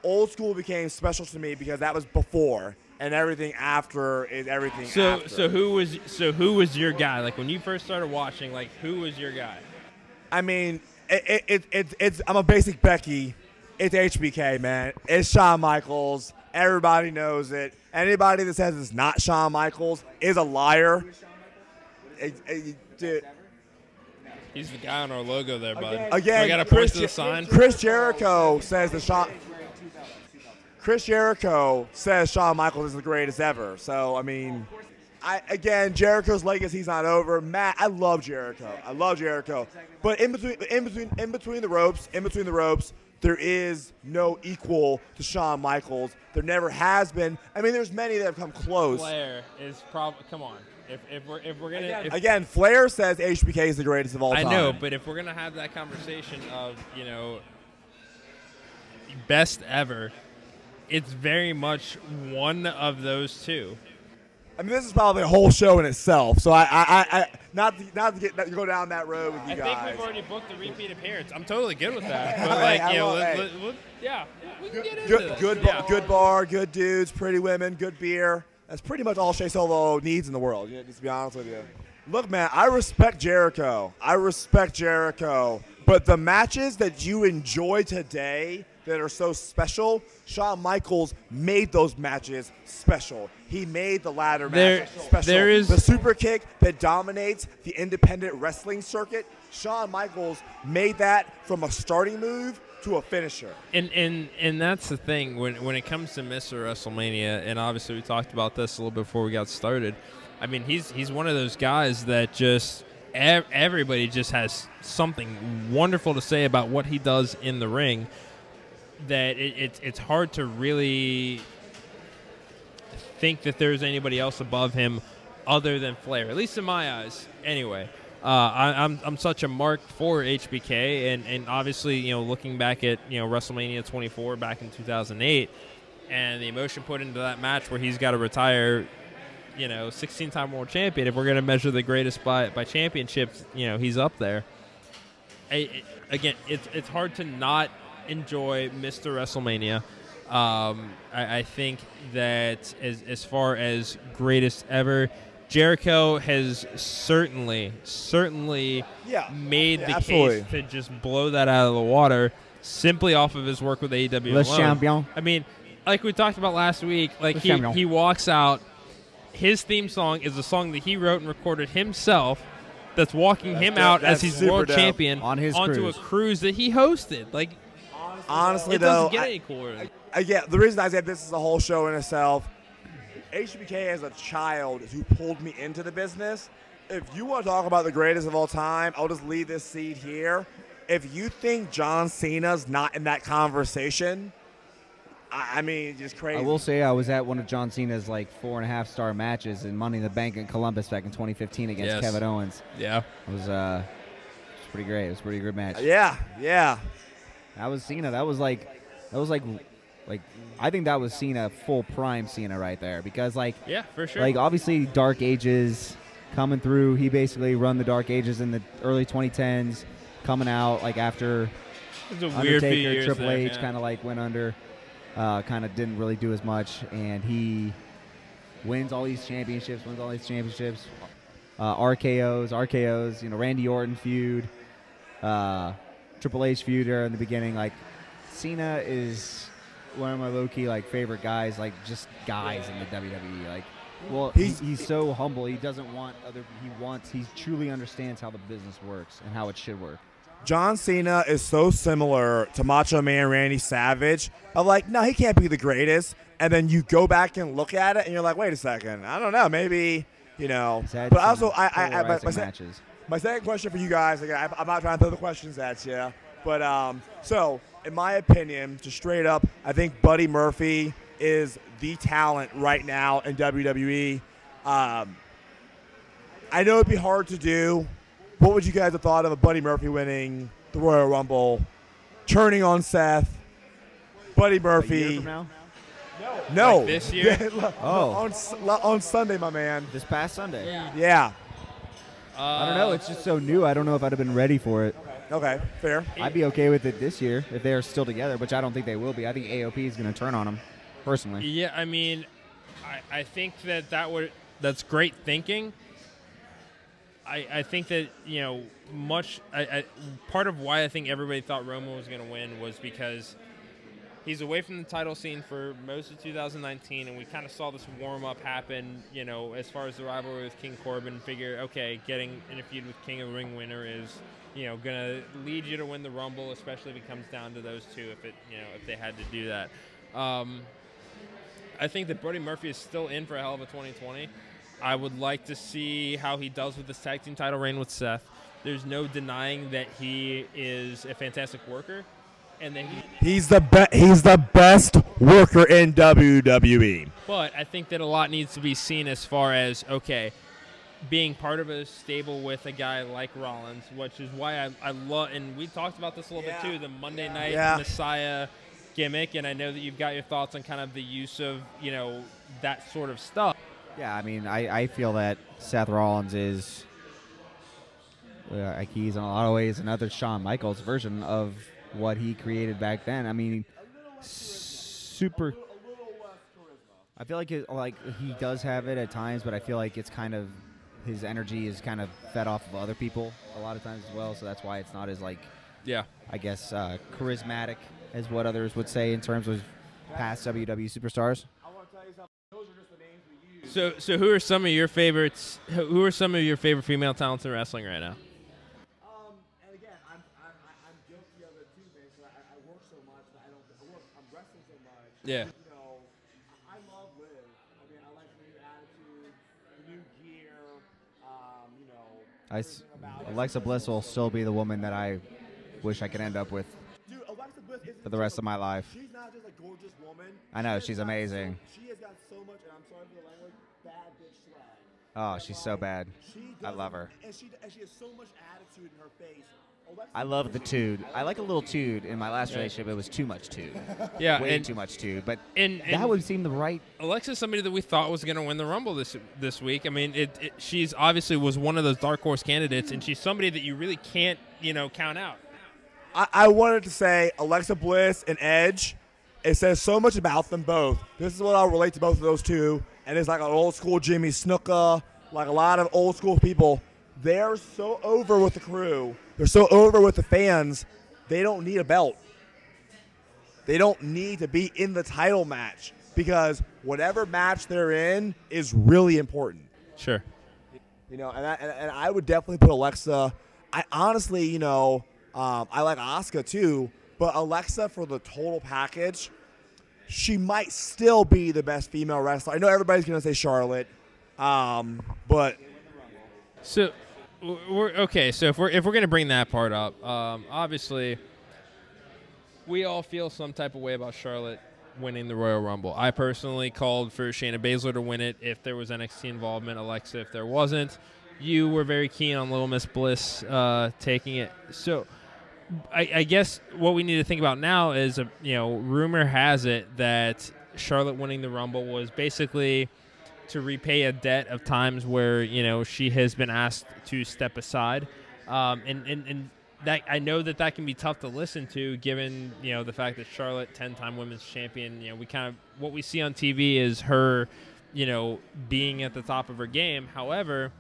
old school became special to me because that was before, and everything after is everything after. So who was your guy? Like when you first started watching, like who was your guy? I mean, it's I'm a basic Becky. It's HBK, man. It's Shawn Michaels. Everybody knows it. Anybody that says it's not Shawn Michaels is a liar. Dude. He's the guy on our logo there, bud. Again, we got to point to the sign. Chris Jericho says Shawn Michaels is the greatest ever. So I mean, Jericho's legacy's not over. Matt, I love Jericho. But in between the ropes, there is no equal to Shawn Michaels. There never has been. I mean, there's many that have come close. Flair is probably. Come on. If we're gonna again, Flair says HBK is the greatest of all time. I know, but if we're gonna have that conversation of best ever, it's very much one of those two. I mean, this is probably a whole show in itself. So I not to go down that road with you guys. I think we've already booked a repeat appearance. I'm totally good with that. But like, we can get into this. Good bar, good dudes, pretty women, good beer. That's pretty much all Shea Solo needs in the world. Just to be honest with you. Look, man, I respect Jericho. But the matches that you enjoy today that are so special, Shawn Michaels made those matches special. He made the ladder match special. There is the super kick that dominates the independent wrestling circuit. Shawn Michaels made that from a starting move to a finisher. And that's the thing when it comes to Mr. WrestleMania, and obviously we talked about this a little before we got started. I mean, he's one of those guys that just everybody just has something wonderful to say about what he does in the ring. That it's hard to really think that there's anybody else above him other than Flair, at least in my eyes. Anyway, I'm such a mark for HBK, and obviously looking back at WrestleMania 24 back in 2008, and the emotion put into that match where he's got to retire, 16-time world champion. If we're going to measure the greatest by championships, he's up there. Again, it's hard to not enjoy Mr. WrestleMania. I think that as far as greatest ever, Jericho has certainly made the absolutely. case to just blow that out of the water simply off of his work with AEW Le alone. Champion. I mean, like we talked about last week, like he walks out, his theme song is a song that he wrote and recorded himself that's walking him out as he's world champion on his onto cruise. a cruise that he hosted. Like, honestly, it doesn't get any cooler. The reason I said this is a whole show in itself, HBK as a child who pulled me into the business. If you want to talk about the greatest of all time, I'll just leave this seed here. If you think John Cena's not in that conversation, I mean, just crazy. I will say I was at one of John Cena's like 4.5-star matches in Money in the Bank in Columbus back in 2015 against Kevin Owens. Yeah. It was pretty great. It was a pretty good match. Yeah. That was Cena. That was like I think that was Cena, full prime Cena right there, because yeah, for sure. Like obviously Dark Ages coming through. He basically run the Dark Ages in the early 2010s, coming out like after Undertaker, Triple H kind of like went under, kind of didn't really do as much, and he wins all these championships. RKOs. Randy Orton feud, Triple H feud there in the beginning. Like Cena is one of my low-key favorite guys, just guys in the WWE. He's so humble. He doesn't want he truly understands how the business works and how it should work. John Cena is so similar to Macho Man Randy Savage. No, he can't be the greatest. And then you go back and look at it, and you're like, wait a second, I don't know, maybe, But also, my second question for you guys, again, I'm not trying to throw the questions at you, but so in my opinion, just straight up, I think Buddy Murphy is the talent right now in WWE. I know it'd be hard to do. What would you guys have thought of a Buddy Murphy winning the Royal Rumble, turning on Seth, Buddy A year Murphy. from now? No. Like this year? on Sunday, my man. This past Sunday. Yeah. I don't know. It's just so new. I don't know if I'd have been ready for it. Okay, fair. I'd be okay with it this year if they are still together, which I don't think they will be. I think AOP is going to turn on them, personally. Yeah, I mean, I think that's great thinking. I think that, part of why I think everybody thought Roman was going to win was because he's away from the title scene for most of 2019, and we kind of saw this warm-up happen, as far as the rivalry with King Corbin. Figure, okay, getting in a feud with King of the Ring winner is, going to lead you to win the Rumble, especially if it comes down to those two, if they had to do that. I think that Buddy Murphy is still in for a hell of a 2020. I would like to see how he does with this tag team title reign with Seth. There's no denying that he is a fantastic worker, and that he's the best worker in WWE. But I think that a lot needs to be seen as far as, okay, being part of a stable with a guy like Rollins, which is why I love, and we talked about this a little bit too, the Monday Night Messiah gimmick, and I know that you've got your thoughts on kind of the use of, that sort of stuff. Yeah, I mean, I feel that Seth Rollins is, he's in a lot of ways another Shawn Michaels version of what he created back then. I mean, super. I feel like he does have it at times, but I feel like it's kind of his energy is kind of fed off of other people a lot of times as well. So that's why it's not as I guess charismatic as what others would say in terms of past WWE superstars. So who are some of your favorites? Who are some of your favorite female talents in wrestling right now? And again, I'm guilty of it too, man. So I work so much that I'm wrestling so much. Yeah. I love Liv. I mean, I like the new attitude, the new gear. Alexa Bliss will still be the woman that I wish I could end up with. Dude, Alexa Bliss is for the rest of my life. She's not just a gorgeous woman. I know, she's amazing. She has got so much, and I'm sorry for the language, bad bitch swag. Oh, she's so bad. I love her. And she has so much attitude in her face. I love the tood. I like a little tood. In my last relationship, it was too much tood. Yeah, way too much tood. But and that would seem the right. Alexa's somebody that we thought was going to win the Rumble this week. I mean, she's obviously was one of those dark horse candidates, and she's somebody that you really can't count out. I wanted to say Alexa Bliss and Edge. It says so much about them both. This is what I'll relate to both of those two. And it's like an old school Jimmy Snuka, like a lot of old school people. They're so over with the crew. They're so over with the fans. They don't need a belt. They don't need to be in the title match because whatever match they're in is really important. Sure. And I would definitely put Alexa. I honestly, I like Asuka too, but Alexa for the total package, she might still be the best female wrestler. I know everybody's going to say Charlotte, but so we're okay. So if we're going to bring that part up, obviously we all feel some type of way about Charlotte winning the Royal Rumble. I personally called for Shayna Baszler to win it if there was NXT involvement. Alexa, if there wasn't. You were very keen on Little Miss Bliss taking it. So I guess what we need to think about now is, rumor has it that Charlotte winning the Rumble was basically to repay a debt of times where, she has been asked to step aside. And that I know that can be tough to listen to given, the fact that Charlotte, 10-time women's champion, what we see on TV is her, being at the top of her game. However,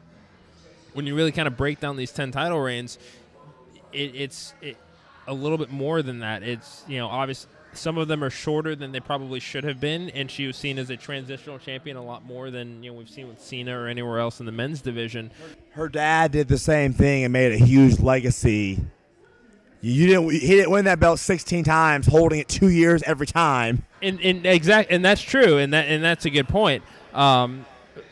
when you really kind of break down these 10 title reigns, it's a little bit more than that. It's, obvious. Some of them are shorter than they probably should have been, and she was seen as a transitional champion a lot more than we've seen with Cena or anywhere else in the men's division. Her dad did the same thing and made a huge legacy. He didn't win that belt 16 times, holding it 2 years every time. And that's true, and that's a good point.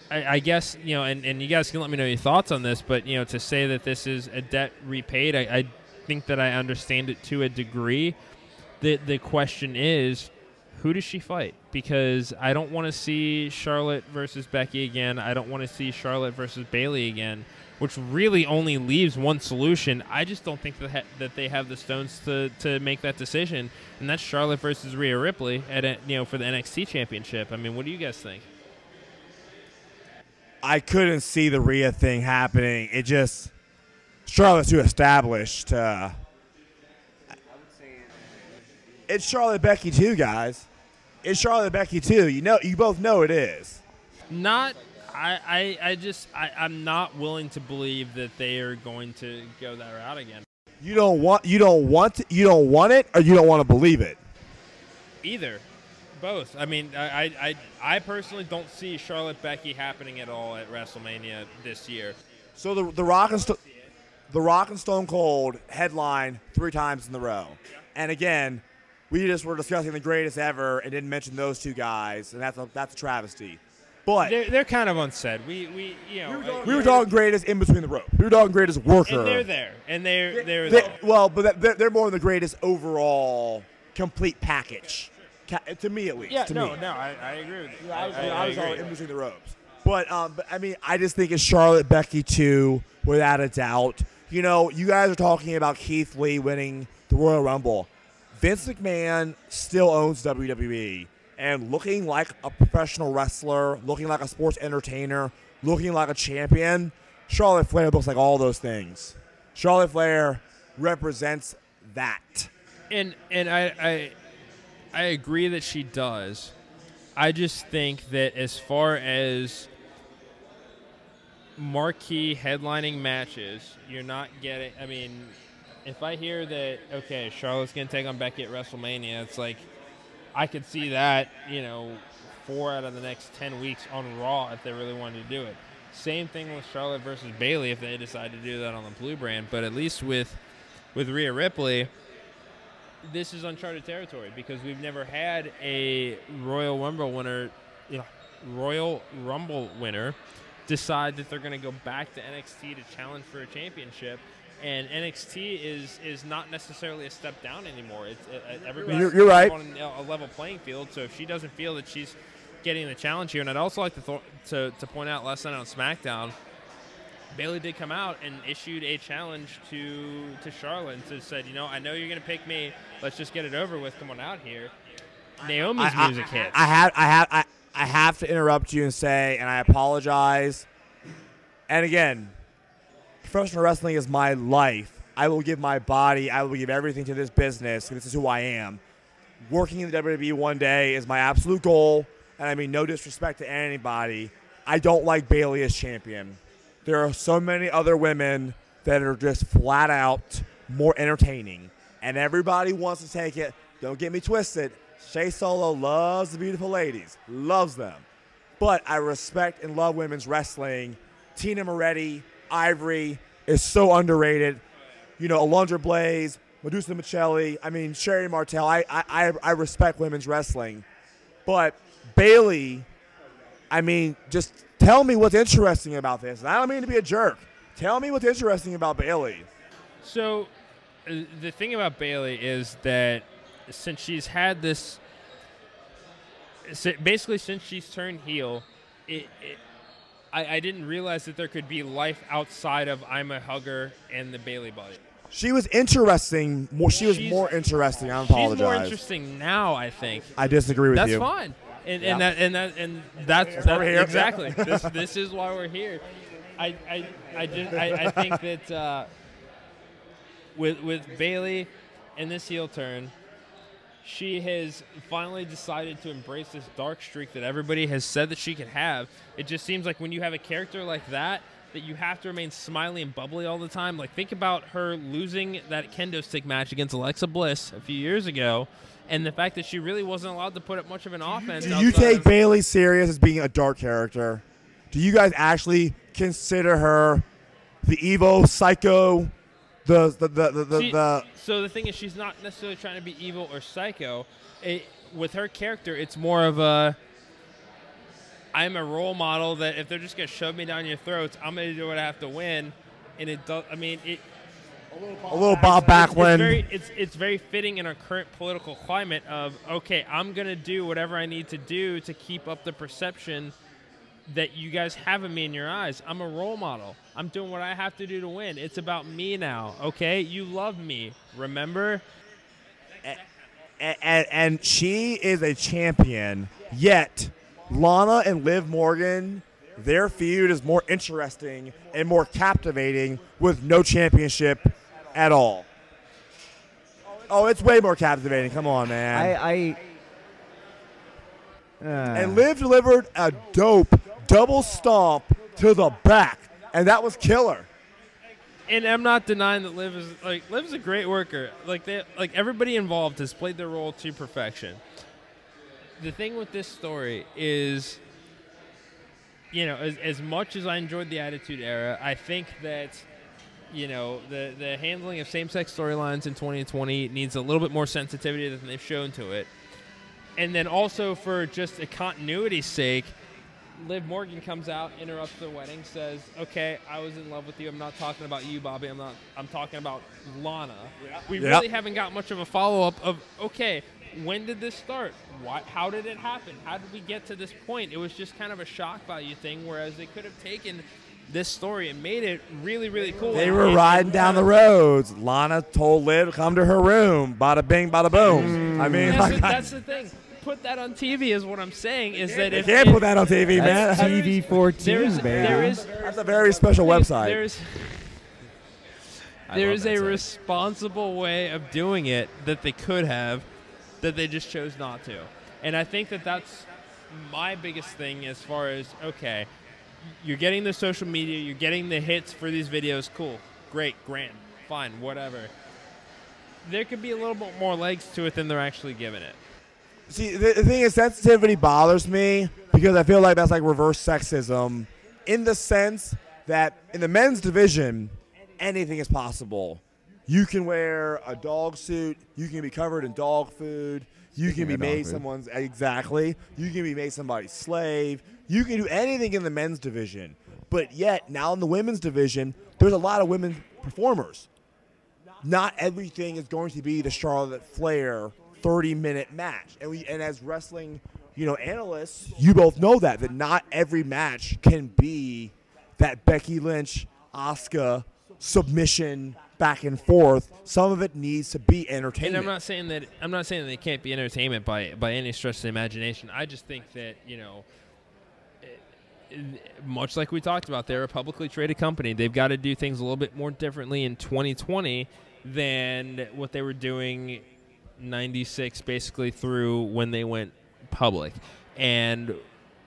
I guess, and you guys can let me know your thoughts on this, but, to say that this is a debt repaid, I think that I understand it to a degree. The question is, who does she fight? Because I don't want to see Charlotte versus Becky again. I don't want to see Charlotte versus Bayley again. which really only leaves one solution. I just don't think that they have the stones to make that decision, and that's Charlotte versus Rhea Ripley for the NXT Championship. I mean, what do you guys think? I couldn't see the Rhea thing happening. It just Charlotte's too established. It's Charlotte Becky too, guys. It's Charlotte Becky too. You both know it is. I'm not willing to believe that they are going to go that route again. You don't want it, or you don't want to believe it. Either. Both. I mean, I personally don't see Charlotte Becky happening at all at WrestleMania this year. So the Rock and Stone Cold headline 3 times in a row. And again, we just were discussing the greatest ever and didn't mention those 2 guys, and that's a travesty. But they're kind of unsaid. We were talking greatest in between the ropes. We were talking greatest worker. And they're there. And they're there. Well, but they're more than the greatest overall complete package. To me, at least. Yeah, no, I agree with you. I was all in between the ropes. But I mean, I just think it's Charlotte Becky too, without a doubt. You guys are talking about Keith Lee winning the Royal Rumble. Vince McMahon still owns WWE, and looking like a professional wrestler, looking like a sports entertainer, looking like a champion, Charlotte Flair looks like all those things. Charlotte Flair represents that. And I agree that she does. I just think that as far as marquee headlining matches, you're not getting – I mean, if I hear that, okay, Charlotte's going to take on Becky at WrestleMania, it's like I could see that, 4 out of the next 10 weeks on Raw if they really wanted to do it. Same thing with Charlotte versus Bayley if they decide to do that on the Blue brand. But at least with Rhea Ripley – this is uncharted territory because we've never had a Royal Rumble winner decide that they're going to go back to NXT to challenge for a championship. And NXT is not necessarily a step down anymore. Everybody's you're right. On a level playing field. So if she doesn't feel that she's getting the challenge here, and I'd also like to point out last night on SmackDown, Bayley did come out and issued a challenge to Charlotte and said, I know you're going to pick me. Let's just get it over with. Come on out here. Naomi's music hits. I have to interrupt you and say, and I apologize. And again, professional wrestling is my life. I will give my body. I will give everything to this business. This is who I am. Working in the WWE one day is my absolute goal. And I mean, no disrespect to anybody. I don't like Bayley as champion. There are so many other women that are just flat out more entertaining. And everybody wants to take it. Don't get me twisted. Shea Solo loves the beautiful ladies. Loves them. But I respect and love women's wrestling. Tina Moretti, Ivory is so underrated. Alundra Blaze, Medusa Michelli. I mean, Sherry Martel. I respect women's wrestling. But Bayley, I mean, just tell me what's interesting about this. And I don't mean to be a jerk. Tell me what's interesting about Bayley. So the thing about Bayley is that since she's had this – basically since she's turned heel, I didn't realize that there could be life outside of I'm a Hugger and the Bayley Body. She was interesting. She was more interesting. I apologize. She's more interesting now, I think. I disagree with you. That's fine. And that's exactly. This is why we're here. I think that with Bayley and this heel turn, she has finally decided to embrace this dark streak that everybody has said that she could have. It just seems like when you have a character like that you have to remain smiley and bubbly all the time. Like, think about her losing that kendo stick match against Alexa Bliss a few years ago, and the fact that she really wasn't allowed to put up much of an offense. Do you take Bayley serious as being a dark character? Do you guys actually consider her the evil psycho? So the thing is, she's not necessarily trying to be evil or psycho. With her character, it's more of a I'm a role model that if they're just going to shove me down your throats, I'm going to do what I have to win. And it does. I mean, a little Bob Backlund. It's very fitting in our current political climate of, okay, I'm going to do whatever I need to do to keep up the perception that you guys have in me in your eyes. I'm a role model. I'm doing what I have to do to win. It's about me now, okay? You love me, remember? And she is a champion, yet Lana and Liv Morgan, their feud is more interesting and more captivating with no championship at all. Oh, it's way more captivating. Come on, man. And Liv delivered a dope double stomp to the back, and that was killer. And I'm not denying that Liv's a great worker. Everybody involved has played their role to perfection. The thing with this story is, as much as I enjoyed the Attitude Era, I think that, the handling of same-sex storylines in 2020 needs a little bit more sensitivity than they've shown to it. And then also for just a continuity's sake, Liv Morgan comes out, interrupts the wedding, says, okay, I was in love with you. I'm not talking about you, Bobby. I'm talking about Lana. Yeah. We really haven't got much of a follow-up of, okay, when did this start? How did it happen? How did we get to this point? It was just kind of a shock value thing, whereas they could have taken this story and made it really, really cool. They were riding down the roads. Lana told Liv to come to her room. Bada bing, bada boom. I mean, that's the thing. Put that on TV is what I'm saying. Is that if you can't put that on TV, man? TV 14, baby. That's a very special website. There's a responsible way of doing it that they could have, that they just chose not to. And I think that that's my biggest thing as far as, okay, you're getting the social media, you're getting the hits for these videos, cool, great, grand, fine, whatever. There could be a little bit more legs to it than they're actually giving it. See, the thing is, sensitivity bothers me because I feel like that's like reverse sexism in the sense that in the men's division, anything is possible. You can wear a dog suit. You can be covered in dog food. You can be made someone's exactly. You can be made somebody's slave. You can do anything in the men's division. But yet, now in the women's division, there's a lot of women performers. Not everything is going to be the Charlotte Flair 30-minute match. And as wrestling, analysts, you both know that not every match can be that Becky Lynch, Asuka submission back and forth. Some of it needs to be entertainment. And I'm not saying that it can't be entertainment by any stretch of the imagination. I just think that, much like we talked about, they're a publicly traded company. They've got to do things a little bit more differently in 2020 than what they were doing 96 basically through when they went public. And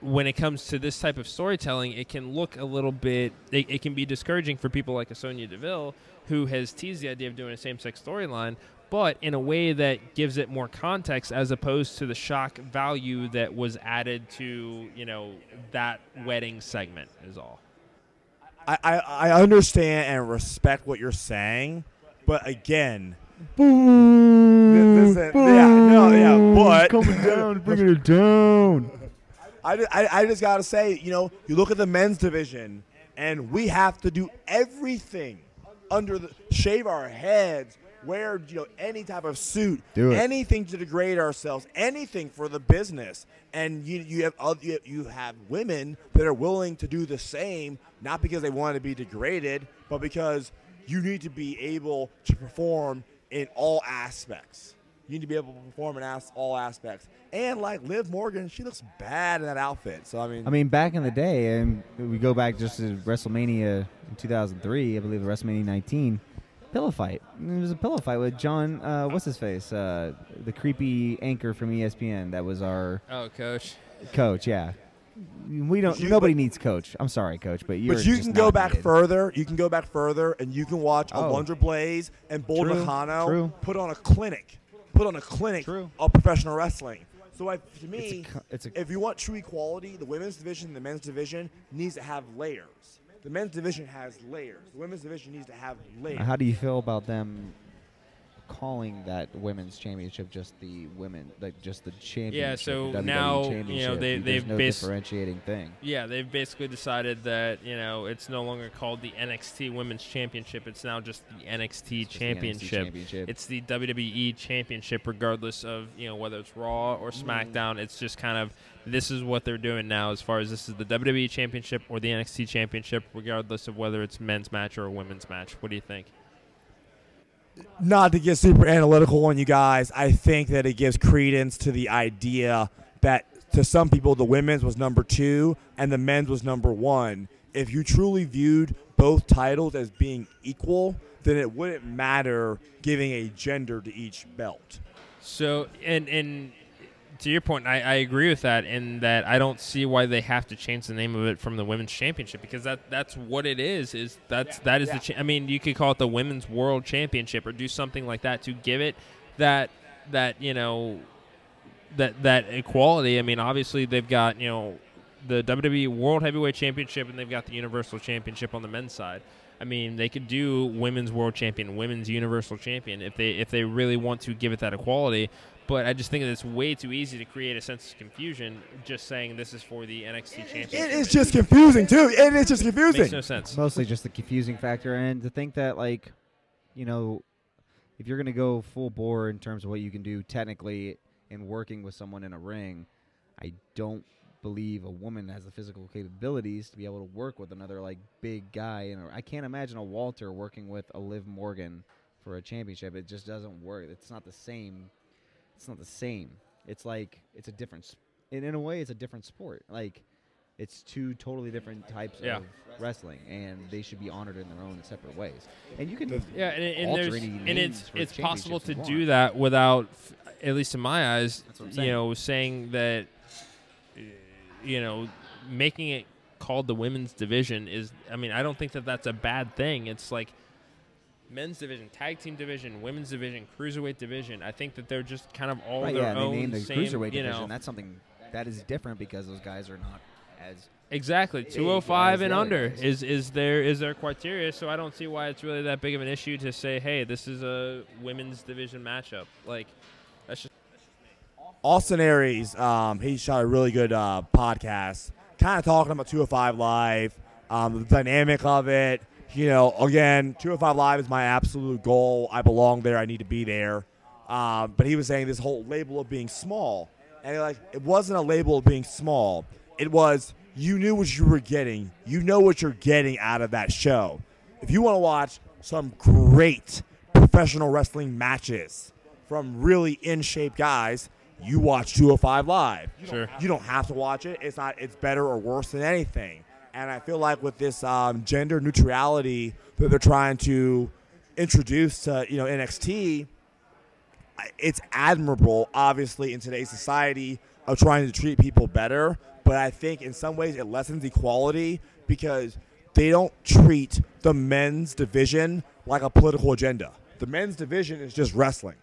when it comes to this type of storytelling, it can look a little bit, it can be discouraging for people like a Sonya Deville, who has teased the idea of doing a same-sex storyline, but in a way that gives it more context as opposed to the shock value that was added to, that wedding segment is all. I understand and respect what you're saying, but again, boom, but coming down, bringing it down. I just gotta say, you look at the men's division, and we have to do everything shave our heads, wear any type of suit, anything to degrade ourselves, anything for the business. And you have women that are willing to do the same, not because they want to be degraded, but because you need to be able to perform in all aspects. You need to be able to perform in all aspects. And like Liv Morgan, she looks bad in that outfit. So I mean, back in the day, and we go back just to WrestleMania in 2003, I believe WrestleMania 19, pillow fight. It was a pillow fight with John, what's his face, the creepy anchor from ESPN. That was our Coach. Coach, yeah. Nobody needs Coach. I'm sorry, Coach, but you can go back further. You can go back further, and you can watch Alundra Blaze and Bull Nakano put on a clinic of professional wrestling. So to me, if you want true equality, the women's division and the men's division needs to have layers. The men's division has layers. The women's division needs to have layers. How do you feel about them calling that women's championship just the women, like just the championship. Yeah, so the WWE now, championship. they've There's no differentiating thing. Yeah, they've basically decided that, it's no longer called the NXT Women's Championship. It's now just the NXT Championship. It's the WWE Championship, regardless of, whether it's Raw or SmackDown. It's just kind of, this is what they're doing now as far as this is the WWE Championship or the NXT Championship, regardless of whether it's men's match or a women's match. What do you think? Not to get super analytical on you guys, I think that it gives credence to the idea that to some people the women's was number 2 and the men's was number 1. If you truly viewed both titles as being equal, then it wouldn't matter giving a gender to each belt. So, and to your point, I agree with that, in that I don't see why they have to change the name of it from the Women's Championship, because that's what it is. I mean, you could call it the Women's World Championship or do something like that to give it that equality. I mean, obviously they've got the WWE World Heavyweight Championship and they've got the Universal Championship on the men's side. I mean, they could do Women's World Champion, Women's Universal Champion if they really want to give it that equality. But I just think that it's way too easy to create a sense of confusion just saying this is for the NXT Championship. It is just confusing, too. It is just confusing. Makes no sense. Mostly just the confusing factor, and to think that, if you're going to go full bore in terms of what you can do technically in working with someone in a ring, I don't believe a woman has the physical capabilities to be able to work with another, big guy. I can't imagine a Walter working with a Liv Morgan for a championship. It just doesn't work. It's not the same. It's not the same. It's it's a different, in a way, it's a different sport. It's two totally different types of wrestling, and they should be honored in their own separate ways. And you can alter any names it's for possible to championships do that without, at least in my eyes, saying that, making it called the women's division is. I mean, I don't think that that's a bad thing. It's men's division, tag team division, women's division, cruiserweight division. I think that they're just kind of all their own. They named the same, cruiserweight division. That's something that is different because those guys are not as exactly 205 and under is their criteria. So I don't see why it's really that big of an issue to say, hey, this is a women's division matchup. That's just. Austin Aries, he shot a really good podcast, kind of talking about 205 Live, the dynamic of it. Again, 205 Live is my absolute goal. I belong there. I need to be there. But he was saying this whole label of being small. And it wasn't a label of being small. It was you knew what you were getting. You know what you're getting out of that show. If you want to watch some great professional wrestling matches from really in-shape guys, you watch 205 Live. You don't have to watch it. It's better or worse than anything. And I feel like with this gender neutrality that they're trying to introduce to NXT, it's admirable, obviously, in today's society of trying to treat people better. But I think in some ways it lessens equality because they don't treat the men's division like a political agenda. The men's division is just wrestling.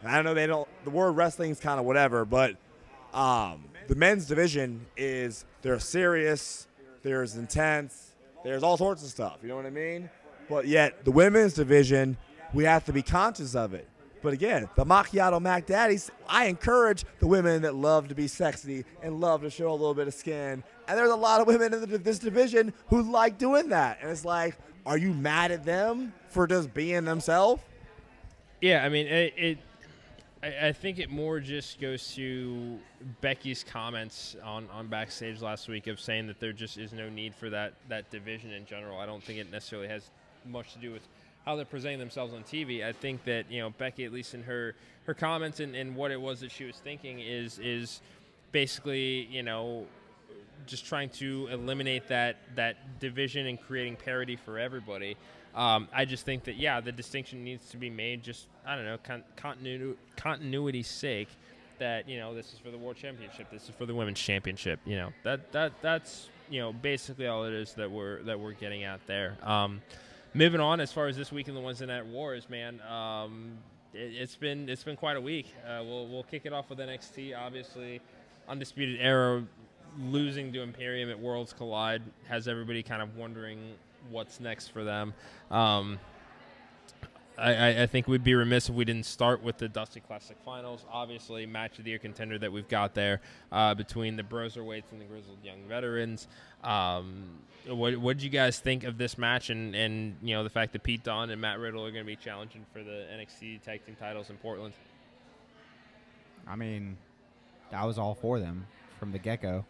And I know they don't. The word wrestling is kind of whatever, but the men's division is they're serious. There's intense. There's all sorts of stuff. You know what I mean? But yet, the women's division, we have to be conscious of it. But again, the Macchiato Mac Daddies, I encourage the women that love to be sexy and love to show a little bit of skin. And there's a lot of women in this division who like doing that. And it's are you mad at them for just being themselves? Yeah, I mean, I think it more just goes to Becky's comments on backstage last week of saying that there just is no need for that division in general. I don't think it necessarily has much to do with how they're presenting themselves on TV. I think that Becky, at least in her comments and what it was that she was thinking, is basically just trying to eliminate that division and creating parity for everybody. I just think that, the distinction needs to be made just, I don't know, continuity's sake, that, this is for the World Championship, this is for the Women's Championship. That's basically all it is that we're getting at there. Moving on, as far as this week in the Wednesday Night Wars, man, it's been quite a week. We'll kick it off with NXT, obviously. Undisputed Era losing to Imperium at Worlds Collide has everybody kind of wondering what's next for them. I think we'd be remiss if we didn't start with the Dusty Classic Finals. Obviously, match of the year contender that we've got there between the Broserweights and the Grizzled Young Veterans. What did you guys think of this match and the fact that Pete Dunne and Matt Riddle are going to be challenging for the NXT Tag Team titles in Portland? I mean, I was all for them from the get-go.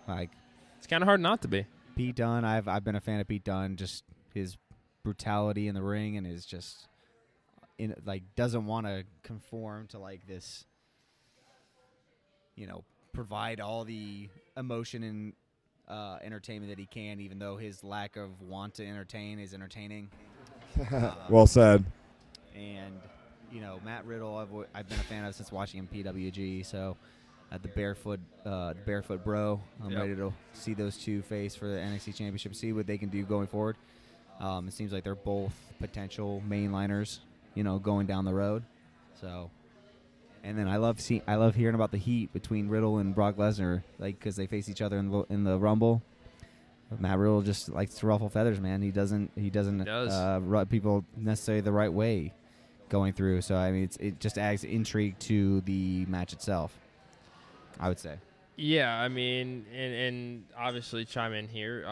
Like, it's kind of hard not to be. Pete Dunne, I've been a fan of Pete Dunne, just his brutality in the ring and is just doesn't want to conform to like this, provide all the emotion and entertainment that he can, even though his lack of want to entertain is entertaining. Well said. And Matt Riddle, I've been a fan of since watching him PWG. So at the Barefoot Bro, I'm ready to see those two face for the NXT Championship, see what they can do going forward. It seems like they're both potential mainliners, going down the road. So, and then I love hearing about the heat between Riddle and Brock Lesnar, because they face each other in the Rumble. Matt Riddle just likes to ruffle feathers, man. He doesn't rub people necessarily the right way going through. So I mean, it just adds intrigue to the match itself, I would say. Yeah, I mean, and obviously chime in here.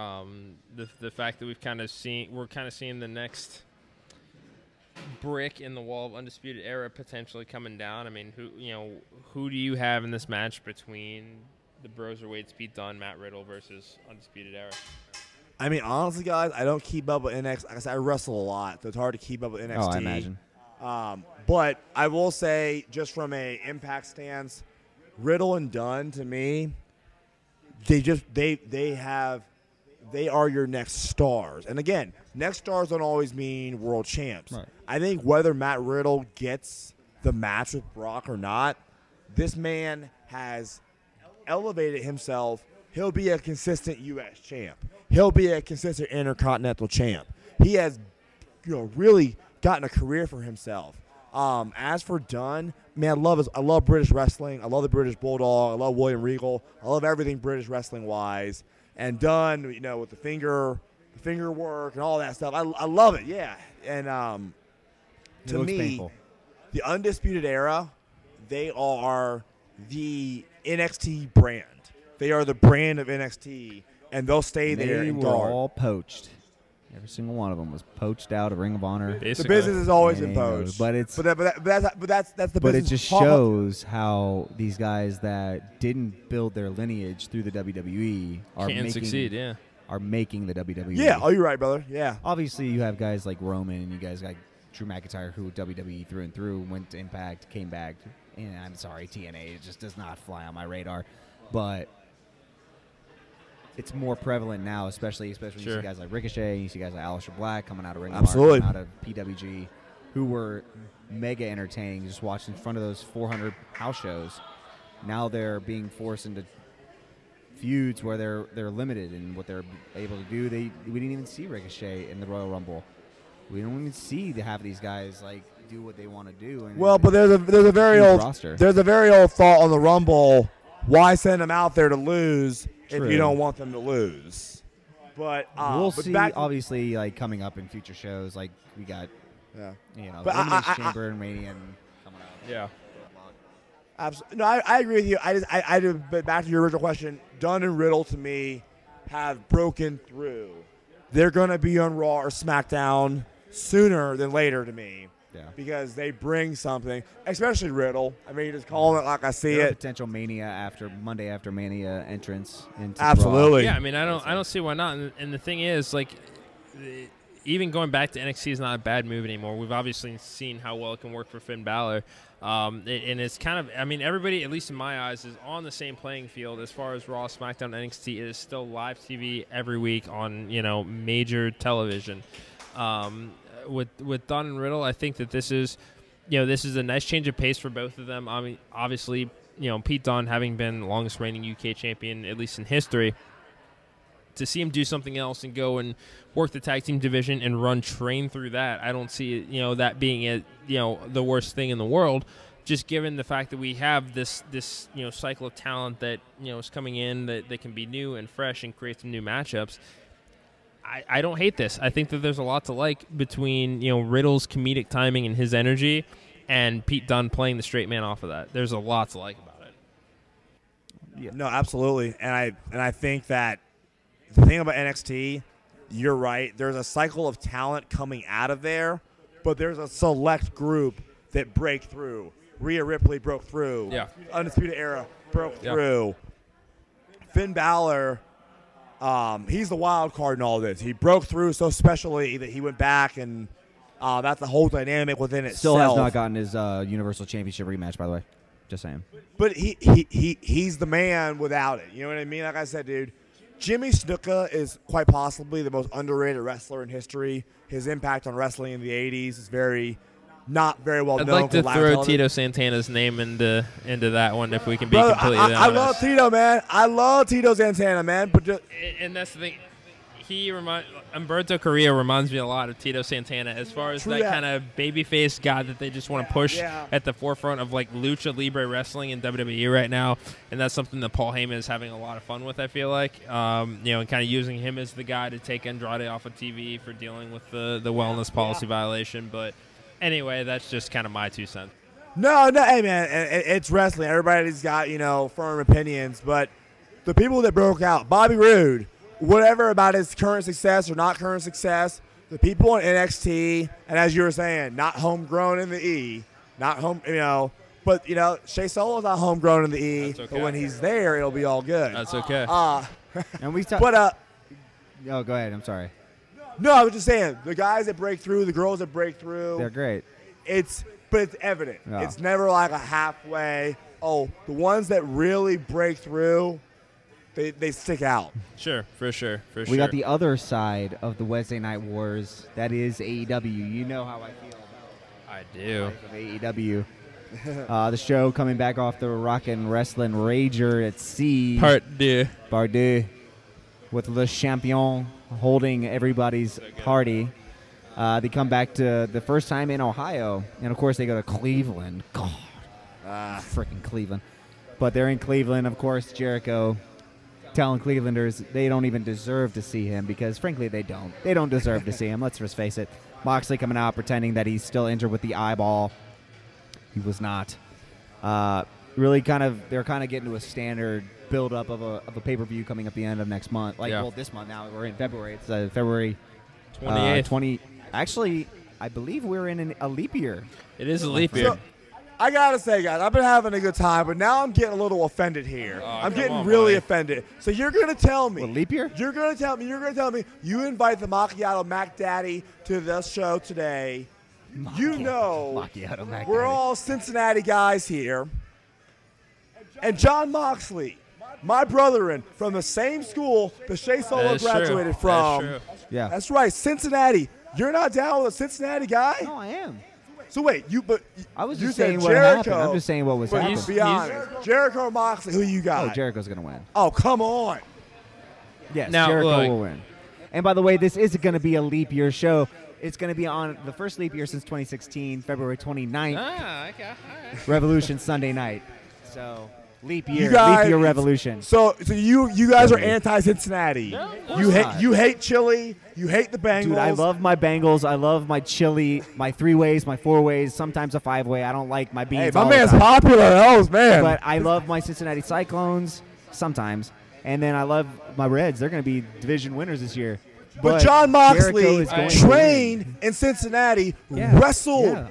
The fact that we're kind of seeing the next brick in the wall of Undisputed Era potentially coming down. I mean, who do you have in this match between the Broserweights, Pete Dunne, Matt Riddle versus Undisputed Era? I mean, honestly, guys, I don't keep up with NXT. Like I said, I wrestle a lot, so it's hard to keep up with NXT. Oh, I imagine. But I will say, just from a Impact stance, Riddle and Dunne, to me, they are your next stars. And again, next stars don't always mean world champs. Right. I think whether Matt Riddle gets the match with Brock or not, this man has elevated himself. He'll be a consistent U.S. champ. He'll be a consistent Intercontinental champ. He has, really gotten a career for himself. As for Dunne, man, I love British wrestling. I love the British Bulldog. I love William Regal. I love everything British wrestling wise. And Dunne, with the finger work and all that stuff, I love it. Yeah. And to me, painful. The Undisputed Era, they are the NXT brand. They are the brand of NXT, and they'll stay there. They and were guard. all poached. Every single one of them was poached out of Ring of Honor. Basically. The business has always been poached, but that's the business. But it just shows how these guys that didn't build their lineage through the WWE are making the WWE. Yeah, oh, you're right, brother. Yeah. Obviously, you have guys like Roman, and you guys got Drew McIntyre, who WWE through and through, went to Impact, came back. And I'm sorry, TNA, it just does not fly on my radar, but it's more prevalent now, especially you see guys like Ricochet, you see guys like Aleister Black coming out of Ring of Honor, coming out of PWG, who were mega entertaining just watching in front of those 400 house shows. Now they're being forced into feuds where they're limited in what they're able to do. We didn't even see Ricochet in the Royal Rumble. We don't even see half of these guys do what they want to do. And well, but there's a very old roster. There's a very old thought on the Rumble. Why send them out there to lose? True. If you don't want them to lose. But we'll see, obviously, coming up in future shows, we got, Elimination Chamber and Mania coming out. Yeah. Absolutely. No, I agree with you. But back to your original question, Dunne and Riddle, to me, have broken through. They're going to be on Raw or SmackDown sooner than later to me. Yeah. Because they bring something, especially Riddle. I mean, just calling it like I see it. Potential Monday after Mania entrance into Absolutely. Raw. Yeah, I mean, I don't see why not. And the thing is, even going back to NXT is not a bad move anymore. We've obviously seen how well it can work for Finn Balor. And it's kind of, I mean, everybody, at least in my eyes, is on the same playing field as far as Raw, SmackDown, NXT. It is still live TV every week on, major television. With Dunne and Riddle, I think that this is a nice change of pace for both of them. I mean, obviously, Pete Dunne having been the longest reigning UK champion, at least in history, to see him do something else and go and work the tag team division and train through that, I don't see that being the worst thing in the world. Just given the fact that we have this cycle of talent that is coming in that can be new and fresh and create some new matchups. I don't hate this. I think that there's a lot to like between Riddle's comedic timing and his energy, and Pete Dunne playing the straight man off of that. There's a lot to like about it. Yeah. No, absolutely, and I think that the thing about NXT, you're right. There's a cycle of talent coming out of there, but there's a select group that break through. Rhea Ripley broke through. Yeah. Undisputed Era broke through. Finn Balor, he's the wild card in all this. He broke through so specially that he went back, and that's the whole dynamic within itself. Still has not gotten his Universal Championship rematch, by the way. Just saying. But he's the man without it. You know what I mean? Like I said, dude, Jimmy Snuka is quite possibly the most underrated wrestler in history. His impact on wrestling in the 80s is not very well known. I'd like to throw Tito Santana's name into that one if we can be completely honest. I love Tito, man. I love Tito Santana, man. But and that's the thing. Humberto Carrillo reminds me a lot of Tito Santana as far as that kind of babyface guy that they just want to push at the forefront of like lucha libre wrestling in WWE right now, and that's something that Paul Heyman is having a lot of fun with. I feel like, and kind of using him as the guy to take Andrade off of TV for dealing with the wellness policy violation. But anyway, that's just kind of my 2 cents. No, hey man, it's wrestling. Everybody's got firm opinions, but the people that broke out, Bobby Roode. Whatever about his current success or not current success, the people in NXT, and as you were saying, not homegrown in the E, not home, but Shea Solo's not homegrown in the E. Okay. But when he's there, it'll be all good. That's okay. And we but oh, go ahead. I'm sorry. No, I was just saying the guys that break through, the girls that break through, They're great. But it's evident. Yeah. It's never like a halfway. Oh, the ones that really break through. They stick out. Sure, for sure. We got the other side of the Wednesday Night Wars. That is AEW. You know how I feel about I do. AEW. The show coming back off the Rockin' Wrestling Rager at Sea. Part 2. With Le Champion holding everybody's party. They come back to the first time in Ohio. And, of course, they go to Cleveland. God. Freaking Cleveland. But they're in Cleveland, of course, Jericho telling Clevelanders they don't even deserve to see him because, frankly, they don't. They don't deserve to see him. Let's just face it. Moxley coming out pretending that he's still injured with the eyeball. He was not. They're kind of getting to a standard build-up of a pay-per-view coming up the end of next month. This month now. We're in February. It's February 28th. Actually, I believe we're in a leap year. It is a leap year. So, I gotta say, guys, I've been having a good time, but now I'm getting a little offended here. I'm getting really offended. So you're gonna tell me leap year? You're gonna tell me you invite the Macchiato Mac Daddy to the show today. Macchiato Mac we're Daddy. all Cincinnati guys here, and John Moxley, my brethren from the same school that Shea Solo graduated from. That's true. Yeah, that's right, Cincinnati. You're not down with a Cincinnati guy? No, I am. So wait, I was you just said saying what Jericho, happened. I'm just saying what was happening. Be honest, Jericho or Moxley, who you got? Oh, Jericho's gonna win. Oh, come on. Yes, now, Jericho will win. And by the way, this is going to be a leap year show. It's going to be on the first leap year since 2016, February 29th. Okay. All right. Revolution Sunday night. So leap year, leap year revolution. So you guys are anti-Cincinnati. No, you hate chili. You hate the Bengals. Dude, I love my Bengals. I love my chili, my 3-ways, my 4-ways, sometimes a 5-way. I don't like my beans. Hey, my all the man's time. popular. Oh, man. But I love my Cincinnati Cyclones sometimes. And then I love my Reds. They're going to be division winners this year. But John Moxley Jericho is going trained in Cincinnati, wrestled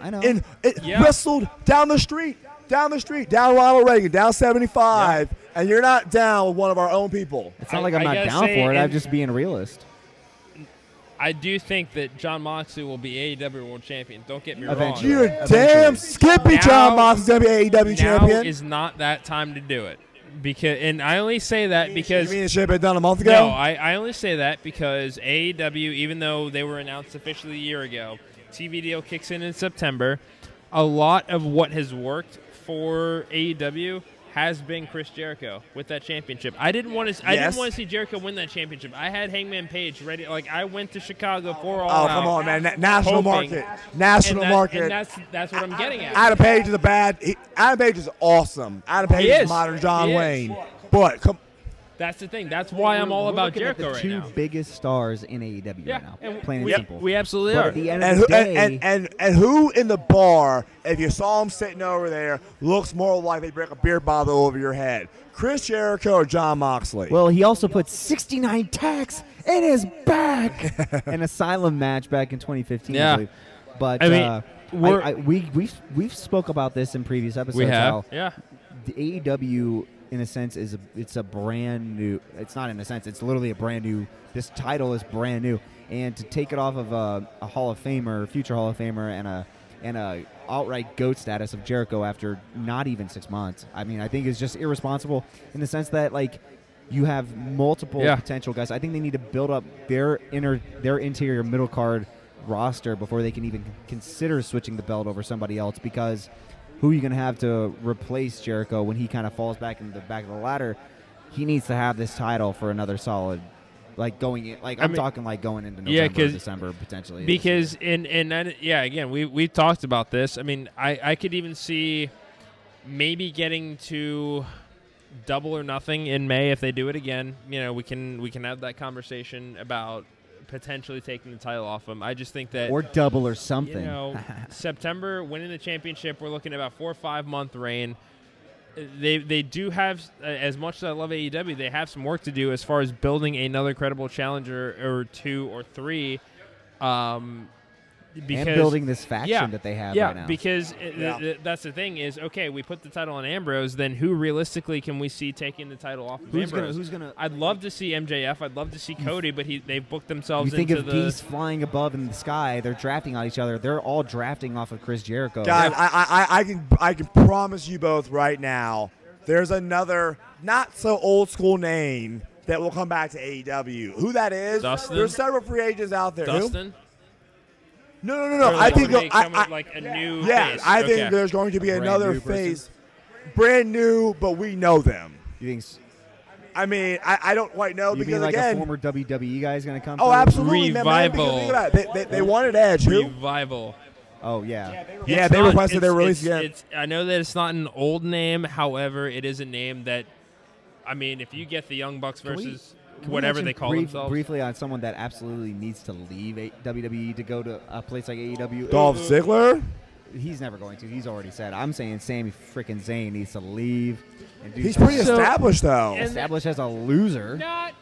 wrestled down the street, down Ronald Reagan, down 75, and you're not down with one of our own people. It's not like I'm not down for it. I'm just being a realist. I do think that John Moxley will be AEW World Champion. Don't get me wrong. Eventually. You're damn skippy. John Moxley's going to be AEW champion. Now is not that time to do it. And I only say that because you mean it should have been done a month ago? No, I only say that because AEW, even though they were announced officially a year ago, TV deal kicks in September. A lot of what has worked for AEW has been Chris Jericho with that championship. I didn't want to see Jericho win that championship. I had Hangman Page ready. Like I went to Chicago for All Out. Oh, come on, man! National market. And that's what I'm getting at. Adam Page is Adam Page is awesome. Adam Page is modern John Wayne. But That's the thing. That's why I'm all about Jericho right now. Two biggest stars in AEW right now. And plain and simple. We absolutely but are. At the end of the day, and who in the bar, if you saw him sitting over there, looks more like they break a beer bottle over your head? Chris Jericho or Jon Moxley? Well, he also put 69 tacks in his back. An Asylum match back in 2015, I believe. But I mean, we've spoke about this in previous episodes. We have. How Yeah. The AEW, in a sense, it's a brand new. It's not in a sense. It's literally a brand new. This title is brand new, and to take it off of a Hall of Famer, future Hall of Famer, and a outright GOAT status of Jericho after not even 6 months. I mean, I think it's just irresponsible in the sense that like you have multiple potential guys. I think they need to build up their interior middle card roster before they can even consider switching the belt over somebody else, because who are you going to have to replace Jericho when he kind of falls back into the back of the ladder? He needs to have this title for another solid, like going in, like I'm talking like going into November, December potentially. Because again, we've talked about this. I mean, I could even see maybe getting to Double or Nothing in May if they do it again. You know, we can have that conversation about potentially taking the title off him. I just think that, or Double or something. You know, September winning the championship, we're looking at about 4 or 5 month reign. They do have, as much as I love AEW, they have some work to do as far as building another credible challenger or 2 or 3. Because, and building this faction that they have right now. Because that's the thing is, okay, we put the title on Ambrose, then who realistically can we see taking the title off of Ambrose? Who's gonna? I'd love to see MJF. I'd love to see Cody, but they've booked themselves into the... You think of geese flying above in the sky, they're drafting on each other. They're all drafting off of Chris Jericho. Guys, I can promise you both right now, there's another not so old school name that will come back to AEW. Who that is? Dustin? There's several free agents out there. Dustin? Who? No. I think like a new face. I think there's going to be another face, brand new, but we know them. You think? I mean, I don't quite know because mean like again, a former WWE guy is going to come? Oh, absolutely, Revival. Man, because think of that. They wanted Edge. Who? Revival. Oh yeah. Yeah, they requested their release again. I know that it's not an old name, however, it is a name that, I mean, if you get the Young Bucks versus whatever they call themselves. Briefly on someone that absolutely needs to leave WWE to go to a place like AEW. Dolph Ziggler? He's never going to. He's already said. I'm saying Sami freaking Zayn needs to leave. And do He's pretty established, though. Established as a loser. Not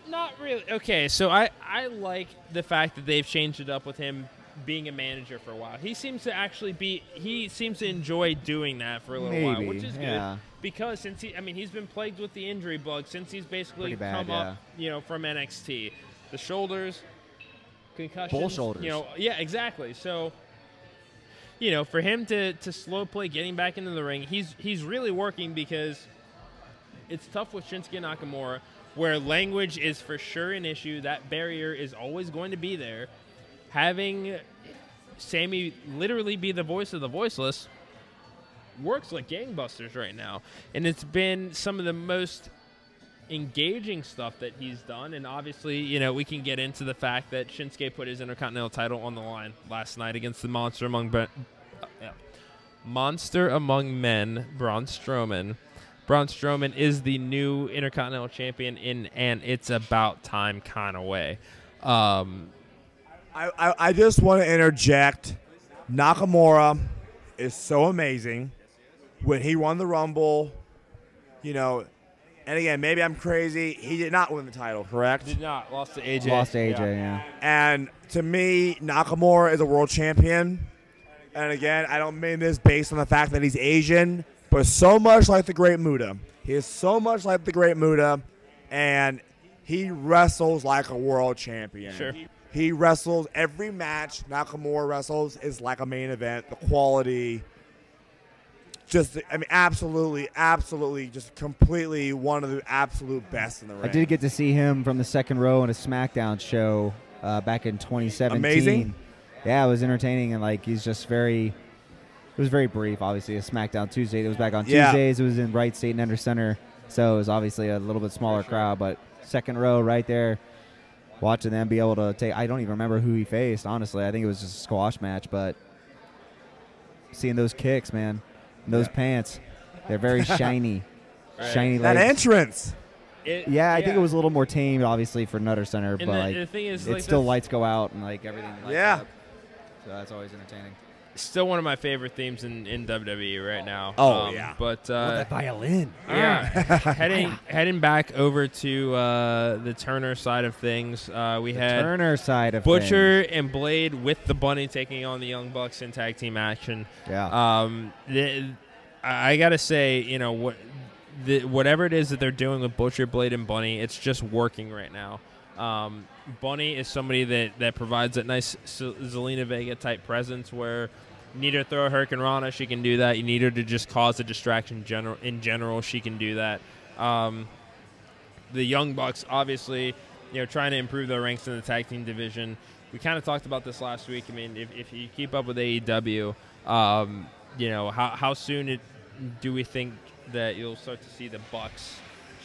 really. Okay, so I like the fact that they've changed it up with him being a manager for a while. He seems to enjoy doing that for a little while, which is good. Because he's been plagued with the injury bug since he's basically come up, from NXT. The shoulders, concussions. Bull shoulders. Exactly. So, for him to slow play getting back into the ring, he's really working because it's tough with Shinsuke Nakamura, where language is for sure an issue. That barrier is always going to be there. Having Sami literally be the voice of the voiceless works like gangbusters right now. And it's been some of the most engaging stuff that he's done. And obviously, we can get into the fact that Shinsuke put his Intercontinental title on the line last night against the Monster Among Men, Braun Strowman. Braun Strowman is the new Intercontinental Champion in an it's about time kind of way. I just want to interject. Nakamura is so amazing. When he won the Rumble, and again, maybe I'm crazy. He did not win the title, correct? Did not. Lost to AJ. Yeah. And to me, Nakamura is a world champion. And again, I don't mean this based on the fact that he's Asian, but so much like the Great Muta. He is so much like the Great Muta, and he wrestles like a world champion. Sure. He wrestles every match Nakamura wrestles is like a main event. The quality, absolutely, just completely one of the absolute best in the ring. I did get to see him from the second row in a SmackDown show back in 2017. Amazing. Yeah, it was entertaining, and he's just it was very brief, obviously, a SmackDown Tuesday. It was back on Tuesdays. It was in Wright State and Ender Center, so it was obviously a little bit smaller crowd, but second row right there. Watching them be able to take, I don't even remember who he faced, honestly. I think it was just a squash match, but seeing those kicks, man, and those pants, they're very shiny. Right. Shiny that legs. entrance. I think it was a little more tamed, obviously, for Nutter Center, but the thing is, it's still lights go out and like everything lights up. So that's always entertaining. Still one of my favorite themes in WWE right now. Oh, yeah. But that violin. Yeah, heading back over to the Turner side of things, we had Turner side of Butcher things. and Blade with the Bunny taking on the Young Bucks in tag team action. Yeah. I gotta say, you know whatever it is that they're doing with Butcher, Blade, and Bunny, it's just working right now. Bunny is somebody that provides that nice Zelina Vega type presence where you need her to throw a Hurricane Rana, she can do that. You need her to just cause a distraction in general, she can do that. The Young Bucks, obviously, trying to improve their ranks in the tag team division. We kind of talked about this last week. I mean, if you keep up with AEW, how soon do we think that you'll start to see the Bucks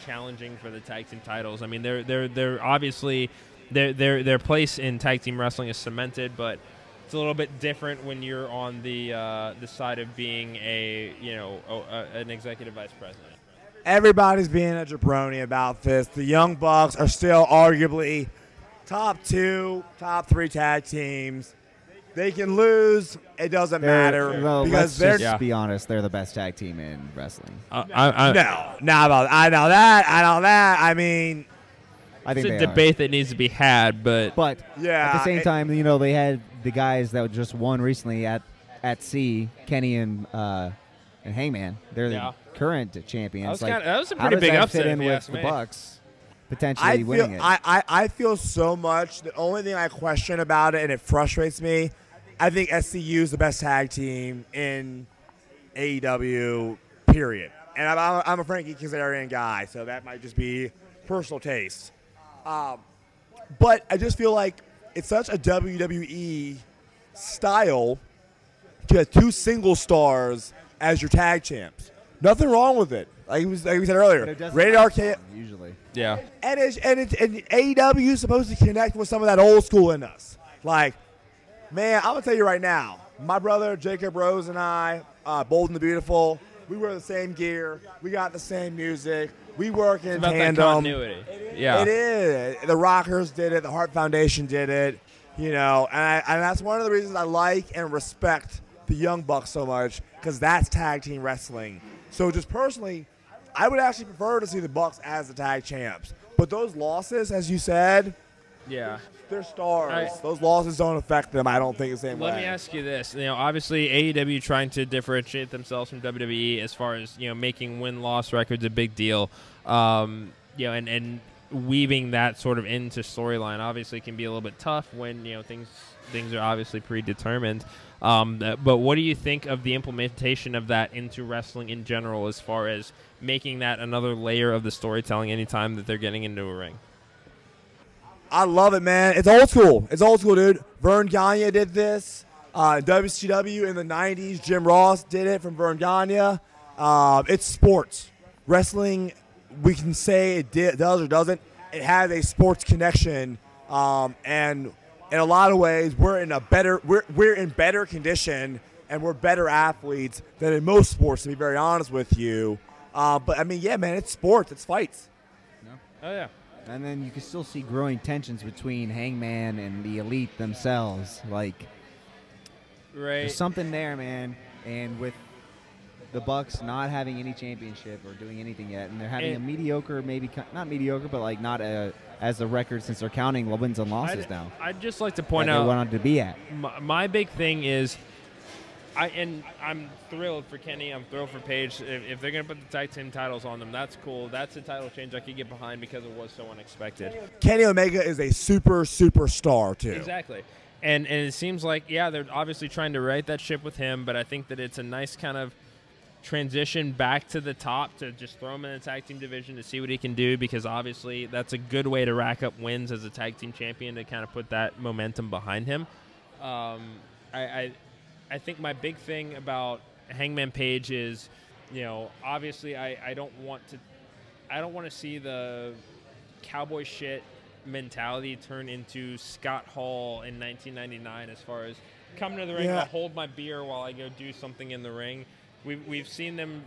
challenging for the tag team titles? I mean, they're obviously their place in tag team wrestling is cemented, but it's a little bit different when you're on the side of being an executive vice president. Everybody's being a jabroni about this. The Young Bucks are still arguably top 2, top 3 tag teams. They can lose. It doesn't matter because let's just be honest. They're the best tag team in wrestling. I know that. I mean, I think it's a debate that needs to be had, but yeah, at the same time, they had the guys that just won recently at Sea, Kenny and Hangman. They're the current champions. That was a pretty big upset fit in with the Bucks potentially winning it. I feel so much. The only thing I question about it, and it frustrates me, I think SCU is the best tag team in AEW, period. And I'm a Frankie Kazarian guy, so that might just be personal taste. But I just feel like it's such a WWE style to have 2 single stars as your tag champs. Nothing wrong with it. Like we said earlier, Rated RK usually. Yeah. And AEW is supposed to connect with some of that old school in us. Like, man, I'm gonna tell you right now, my brother Jacob Rose and I, Bold and the Beautiful, we wear the same gear, we got the same music, we work in tandem. That continuity. It is. The Rockers did it. The Hart Foundation did it. And that's one of the reasons I like and respect the Young Bucks so much, because that's tag team wrestling. So just personally, I would actually prefer to see the Bucks as the tag champs. But those losses, as you said, they're stars. Those losses don't affect them, I don't think, the same way. Let me ask you this. Obviously, AEW trying to differentiate themselves from WWE as far as, making win-loss records a big deal. And weaving that sort of into storyline obviously can be a little bit tough when, things are obviously predetermined. But what do you think of the implementation of that into wrestling in general as far as making that another layer of the storytelling anytime that they're getting into a ring? I love it, man. It's old school. It's old school, dude. Vern Gagne did this. WCW in the 90s, Jim Ross did it from Vern Gagne. It's sports. Wrestling, we can say it does or doesn't. It has a sports connection, and in a lot of ways, we're in better condition, and we're better athletes than in most sports, to be very honest with you. But I mean, yeah, man, it's sports. It's fights. Oh yeah. And then you can still see growing tensions between Hangman and the Elite themselves. Like, there's something there, man. And with the Bucks not having any championship or doing anything yet, and they're having a mediocre, maybe not mediocre, but like not as a record since they're counting wins and losses now. I'd just like to point out they wanted to be at. My big thing is, I'm thrilled for Kenny. I'm thrilled for Paige. If they're going to put the tag team titles on them, that's cool. That's a title change I could get behind because it was so unexpected. Kenny Omega is a superstar, too. Exactly. And it seems like, they're obviously trying to right that ship with him, but I think that it's a nice kind of transition back to the top to just throw him in the tag team division to see what he can do, because obviously that's a good way to rack up wins as a tag team champion to kind of put that momentum behind him. I think my big thing about Hangman Page is, obviously I don't want to see the cowboy shit mentality turn into Scott Hall in 1999 as far as coming to the ring, I'll hold my beer while I go do something in the ring. We've seen them,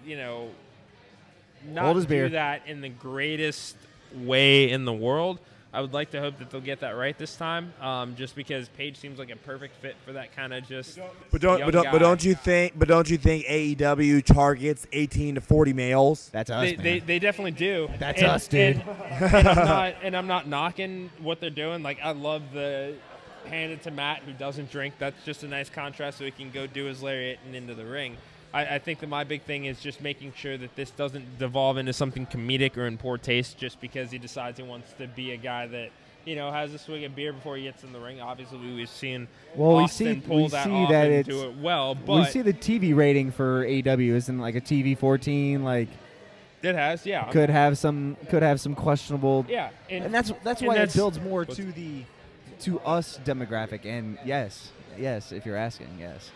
not do that in the greatest way in the world. I would like to hope that they'll get that right this time, just because Paige seems like a perfect fit for that kind of just. But don't you think AEW targets 18 to 40 males? That's us. They definitely do. That's us, dude. And I'm not knocking what they're doing. Like, I love the hand it to Matt, who doesn't drink. That's just a nice contrast, so he can go do his lariat and into the ring. I think that my big thing is just making sure that this doesn't devolve into something comedic or in poor taste just because he decides he wants to be a guy that, has a swig of beer before he gets in the ring. Obviously, we've seen Austin pull that off and do it well. But we see the TV rating for AEW isn't like a TV 14, like it has, yeah. Could have some questionable. Yeah, and that's why it builds more to us demographic. And yes, if you're asking, yes.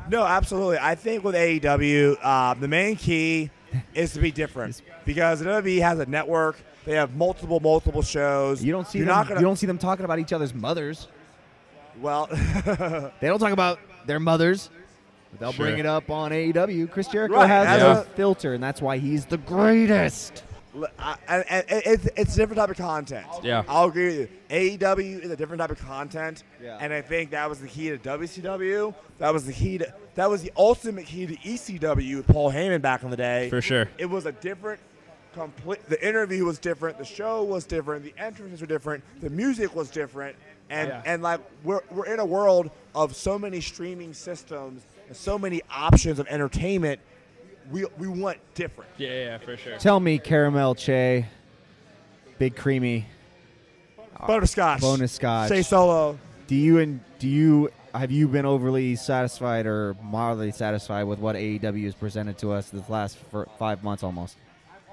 No, absolutely. I think with AEW, the main key is to be different because WWE has a network. They have multiple shows. You don't see them talking about each other's mothers. Well, they don't talk about their mothers. But they'll bring it up on AEW. Chris Jericho Right, has a filter, and that's why he's the greatest. It's a different type of content. Yeah, I'll agree with you. AEW is a different type of content, and I think that was the key to WCW. That was the ultimate key to ECW with Paul Heyman back in the day. For sure, it was a different. The interview was different. The show was different. The entrances were different. The music was different, and like we're in a world of so many streaming systems and so many options of entertainment. We want different. Yeah, for sure. Tell me, caramel che, big creamy, butterscotch, bonus scotch, Shea Solo. Have you been overly satisfied or mildly satisfied with what AEW has presented to us this last 5 months almost?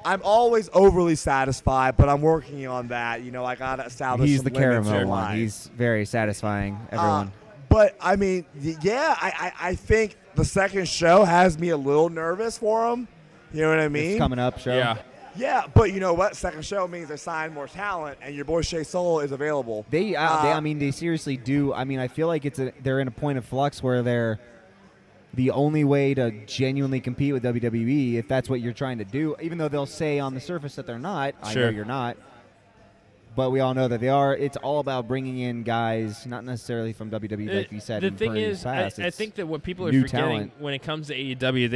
I'm always overly satisfied, but I'm working on that. I gotta establish. He's some the limits caramel in one. life. He's very satisfying everyone. But I mean, I think the second show has me a little nervous for him. You know what I mean? It's coming up, show. Yeah, but you know what? Second show means they sign more talent, and your boy Shea Solo is available. They seriously do. I mean, I feel like they're in a point of flux where they're the only way to genuinely compete with WWE, if that's what you're trying to do, even though they'll say on the surface that they're not. Sure. I know you're not. But we all know that they are. It's all about bringing in guys, not necessarily from WWE, like you said. The thing is, I think that what people are forgetting talent. when it comes to AEW,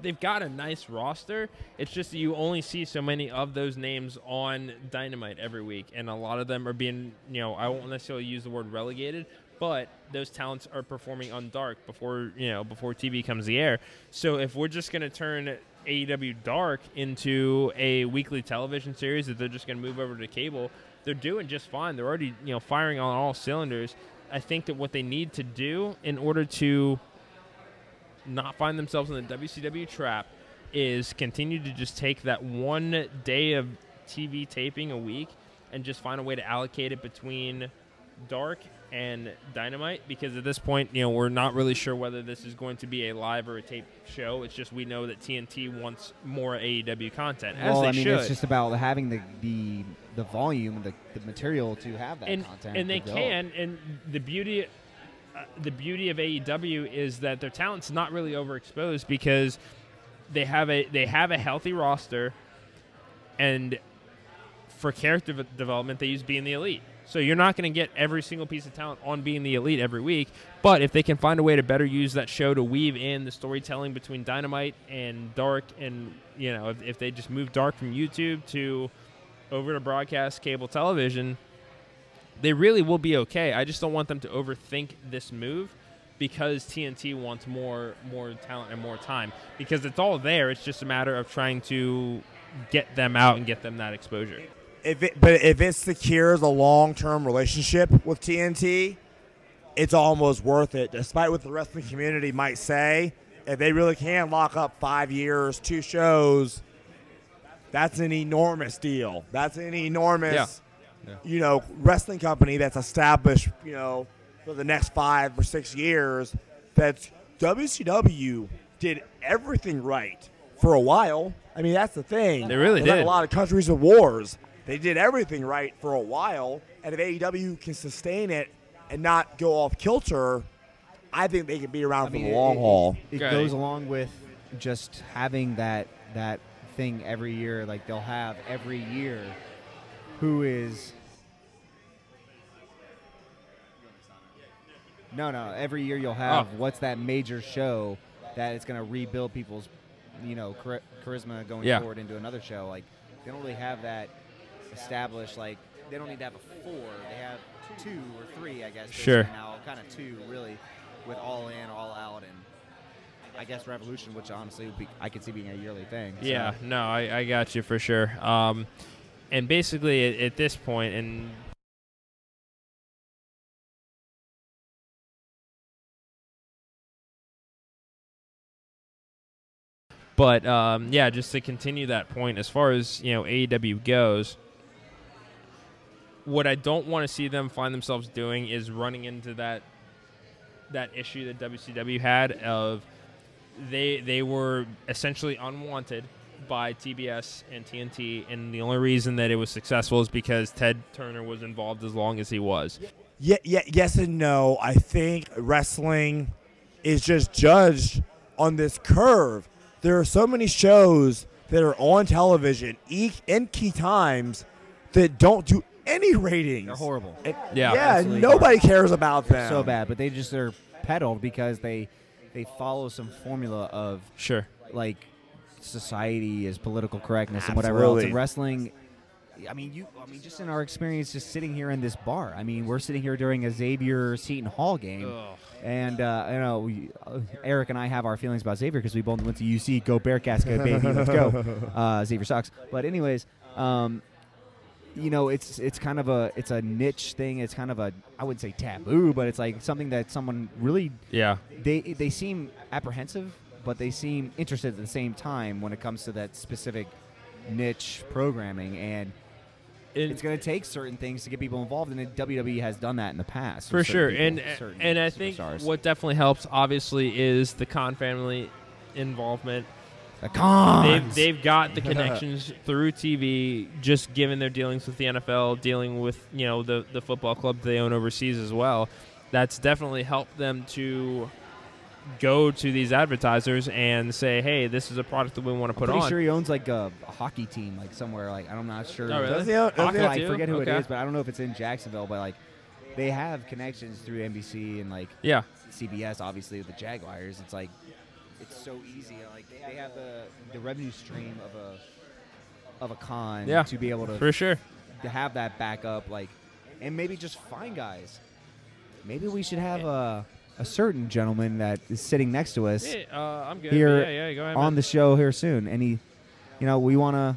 they've got a nice roster. It's just that you only see so many of those names on Dynamite every week, and a lot of them are being, I won't necessarily use the word relegated, but those talents are performing on Dark before TV comes to the air. So if we're just going to turn AEW Dark into a weekly television series that they're just going to move over to cable, they're doing just fine. They're already firing on all cylinders. I think that what they need to do in order to not find themselves in the WCW trap is continue to just take that one day of TV taping a week and just find a way to allocate it between Dark and Dynamite, because at this point, we're not really sure whether this is going to be a live or a tape show. It's just we know that TNT wants more AEW content, it's just about having the volume, the material to have that content. And they can. And the beauty of AEW is that their talent's not really overexposed because they have a healthy roster, and for character development, they use Being the Elite. So you're not going to get every single piece of talent on Being the Elite every week, but if they can find a way to better use that show to weave in the storytelling between Dynamite and Dark, and if they just move Dark from YouTube to over to broadcast cable television, they really will be okay. I just don't want them to overthink this move because TNT wants more talent and more time, because it's all there. It's just a matter of trying to get them out and get them that exposure. If it secures a long-term relationship with TNT, it's almost worth it, despite what the wrestling community might say. If they really can lock up 5 years, 2 shows, that's an enormous deal. That's an enormous, wrestling company that's established, for the next 5 or 6 years. That WCW did everything right for a while. I mean, that's the thing. They really did. Like a lot of countries of wars. They did everything right for a while, and if AEW can sustain it and not go off kilter, I think they can be around for the long haul. It goes along with just having that thing every year. Like they'll have every year who is. No. Every year you'll have what's that major show that it's going to rebuild people's, charisma going forward into another show. Like they don't really have that established. Like they don't need to have a 4. They have 2 or 3, I guess. Sure. Now, kind of 2 really, with All In, All Out, and I guess Revolution, which honestly would be, I could see being a yearly thing. So. Yeah. No, I got you for sure. And basically at this point, and but just to continue that point, as far as AEW goes, what I don't want to see them find themselves doing is running into that issue that WCW had of they were essentially unwanted by TBS and TNT, and the only reason that it was successful is because Ted Turner was involved as long as he was. Yeah, yes and no. I think wrestling is just judged on this curve. There are so many shows that are on television in key times that don't do any ratings. They're horrible. Yeah, nobody cares about them. So bad, but they're peddled because they follow some formula of like society is political correctness and whatever else. And wrestling, just in our experience, just sitting here in this bar. I mean, we're sitting here during a Xavier Seton Hall game, and Eric and I have our feelings about Xavier because we both went to UC. Go Bearcats, go baby, let's go. Xavier sucks, but anyways. It's kind of a niche thing. It's kind of I wouldn't say taboo, but it's like something that someone really they seem apprehensive, but they seem interested at the same time when it comes to that specific niche programming, and it's going to take certain things to get people involved, and WWE has done that in the past for sure. People, and I think what definitely helps, obviously, is the Khan family involvement. They've got the connections through TV, just given their dealings with the NFL, dealing with the football club they own overseas as well. That's definitely helped them to go to these advertisers and say, "Hey, this is a product that we want to put on." I'm pretty sure he owns like a hockey team, like somewhere. Like I'm not sure. Oh, really? I forget who it is, but I don't know if it's in Jacksonville. But like, they have connections through NBC and like CBS, obviously with the Jaguars. It's like. It's so easy. Like they have the revenue stream of a con to be able to to have that backup, like, and maybe just find guys. Maybe we should have a certain gentleman that is sitting next to us I'm good. here go ahead, on the show here soon, and he, we wanna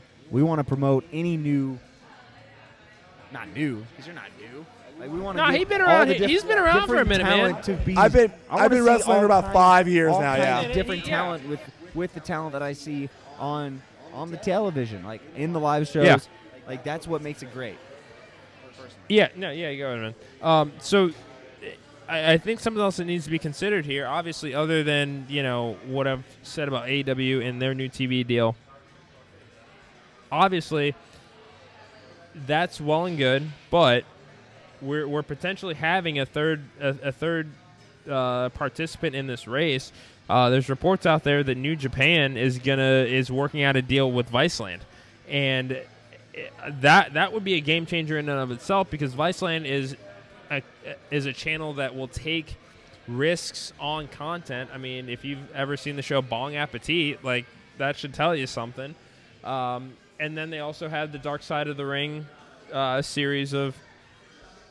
promote any new, not new because you're not new. Like we want to. He's been around. He's been around for a minute, man. I've been wrestling for about 5 years now. Yeah, different talent with the talent that I see on the television, like in the live shows. Yeah. Like that's what makes it great. Go ahead, man. So I think something else that needs to be considered here, obviously, other than what I've said about AEW and their new TV deal. Obviously, that's well and good, but we're potentially having a third participant in this race. There's reports out there that New Japan is working out a deal with Viceland, and that would be a game changer in and of itself because Viceland is a channel that will take risks on content. I mean, if you've ever seen the show Bong Appetit, like that should tell you something. And then they also have the Dark Side of the Ring series of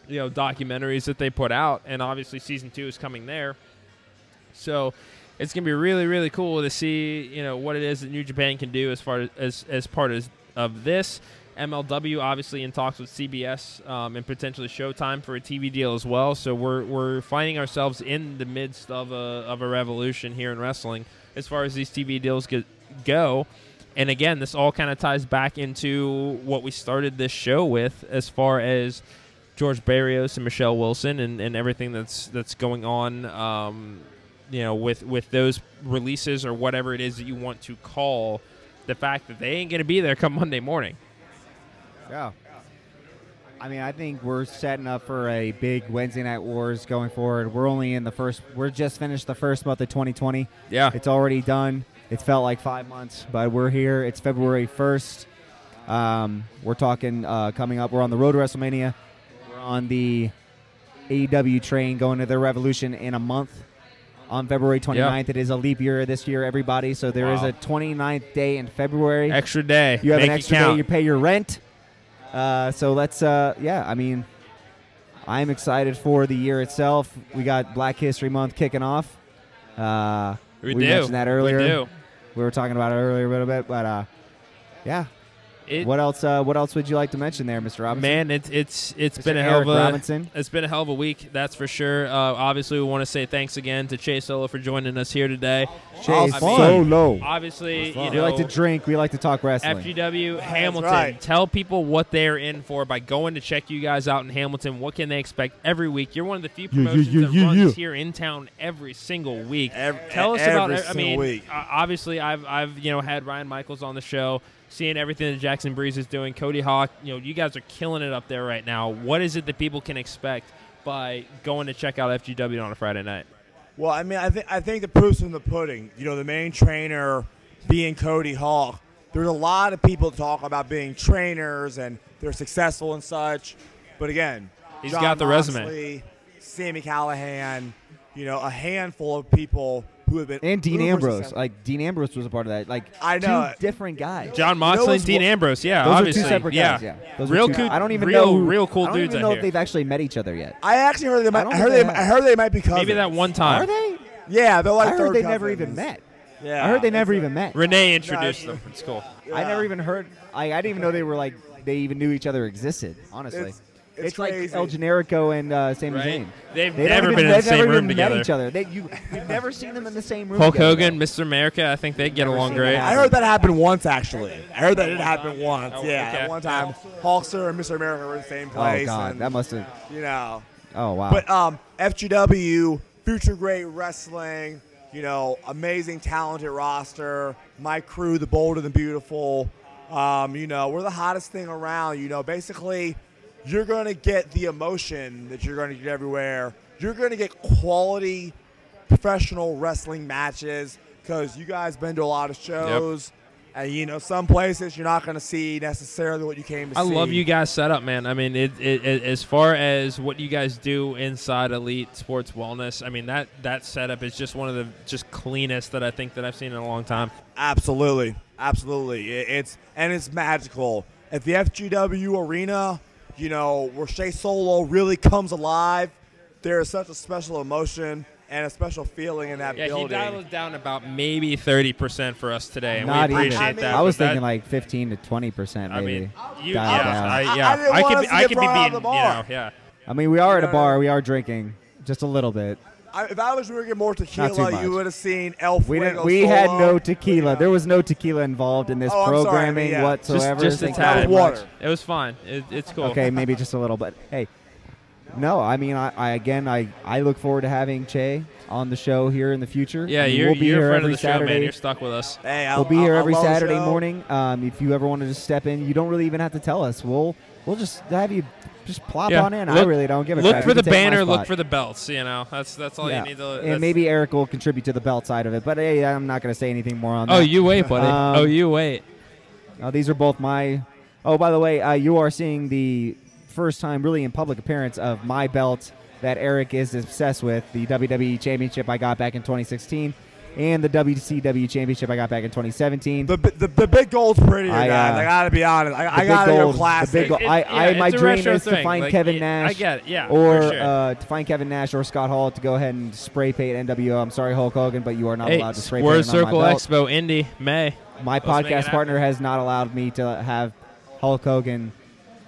documentaries that they put out, and obviously season 2 is coming there. So it's gonna be really, really cool to see what it is that New Japan can do as far as part of this. MLW obviously in talks with CBS and potentially Showtime for a TV deal as well. So we're finding ourselves in the midst of a revolution here in wrestling as far as these TV deals go. And again, this all kind of ties back into what we started this show with as far as George Barrios and Michelle Wilson and everything that's going on, with those releases or whatever it is that you want to call the fact that they ain't going to be there come Monday morning. Yeah. I mean, I think we're setting up for a big Wednesday Night Wars going forward. We're only in the first. We're just finished the first month of 2020. Yeah. It's already done. It felt like 5 months, but we're here. It's February 1st. We're talking coming up. We're on the road to WrestleMania. We're on the AEW train going to their Revolution in a month. On February 29th, It is a leap year this year, everybody. So there is a 29th day in February. Extra day. You have Make an extra day. You pay your rent. So let's, I mean, I'm excited for the year itself. We got Black History Month kicking off. We mentioned that earlier. We do. We were talking about it earlier a little bit, but yeah. What else would you like to mention there, Mr. Robinson? Man, it's been a hell of a week, that's for sure. Obviously, we want to say thanks again to Chase Solo for joining us here today. Chase Solo. Obviously, we like to drink. We like to talk wrestling. FGW Hamilton. Right. Tell people what they're in for by going to check you guys out in Hamilton. What can they expect every week? You're one of the few promotions that runs here in town every single week. Tell us about it. I mean, obviously, I've had Ryan Michaels on the show. Seeing everything that Jackson Breeze is doing, Cody Hawk, you guys are killing it up there right now. What is it that people can expect by going to check out FGW on a Friday night? Well, I mean, I think the proof's in the pudding. The main trainer being Cody Hawk. There's a lot of people talk about being trainers and they're successful and such. But again, he's John got the Moxley, resume. Sami Callihan, a handful of people who have been and Dean Ambrose. Like Dean Ambrose was a part of that. Like I know two different guys. John Moxley and Dean Ambrose. Yeah, those obviously. are two separate guys. Yeah. Those real are two, cool. I don't even know. know. Real cool I don't dudes. even know if they've actually met each other yet. I actually heard they might. I heard they might be cousins. Maybe that one time. Are they? Yeah, they're like. I heard they never even met. Yeah, I heard they never even met. Renee introduced them. It's cool. Yeah. I never even heard. I didn't even know they even knew each other existed. Honestly. It's like El Generico and Sami Zayn. They've never been in the same room together. Met each other. You've never seen them in the same room. Hulk together, Hogan, Mr. America, I think they get along great. I heard that happened once, actually. I heard that it happened once. Oh, yeah, okay. One time, Hulkster and Mr. America were in the same place. Oh God, and, that must have. Oh wow. But FGW, Future Great Wrestling. Amazing, talented roster. My crew, the Bold and the Beautiful. We're the hottest thing around. Basically. You're going to get the emotion that you're going to get everywhere. You're going to get quality professional wrestling matches because you guys been to a lot of shows. Yep. And, some places you're not going to see necessarily what you came to see. I love you guys' setup, man. I mean, it as far as what you guys do inside Elite Sports Wellness, I mean, that setup is just one of the just cleanest that I think that I've seen in a long time. Absolutely. It's magical. At the FGW Arena, where Chase Solo really comes alive, there is such a special emotion and a special feeling in that building. Yeah, he dialed down about maybe 30% for us today, and Not we appreciate even. that. I was thinking like 15 to 20% maybe. I mean, I could be being, yeah. I mean, we are at a bar. We are drinking just a little bit. If I was drinking more tequila, you would have seen El Fuego We Solo. had no tequila. Yeah. There was no tequila involved in this programming whatsoever. Just a tad. Water. It was fine. It's cool. Okay, maybe just a little, but hey. No, I mean, I look forward to having Che on the show here in the future. Yeah, we'll be you're here a friend every of the Saturday. show, man. You're stuck with us. Hey, we'll be here every Saturday morning. If you ever want to just step in, you don't really even have to tell us. We'll just have you just plop on in. I really don't give a crap. Look for the banner. Look for the belts. That's all you need to. And maybe Eric will contribute to the belt side of it. But hey, I'm not going to say anything more on that. Oh, you wait, buddy. You wait. These are both my. Oh, by the way, you are seeing the first time really in public appearance of my belt that Eric is obsessed with, the WWE Championship I got back in 2016 and the WCW Championship I got back in 2017. The big gold's prettier, guys. I got to be honest. I got to go classic. My dream is to find Kevin Nash. I get it, yeah. Or to find Kevin Nash or Scott Hall to go ahead and spray paint NWO. I'm sorry, Hulk Hogan, but you are not allowed to spray paint Square Circle on my belt. Expo, Indy, May. My podcast partner has not allowed me to have Hulk Hogan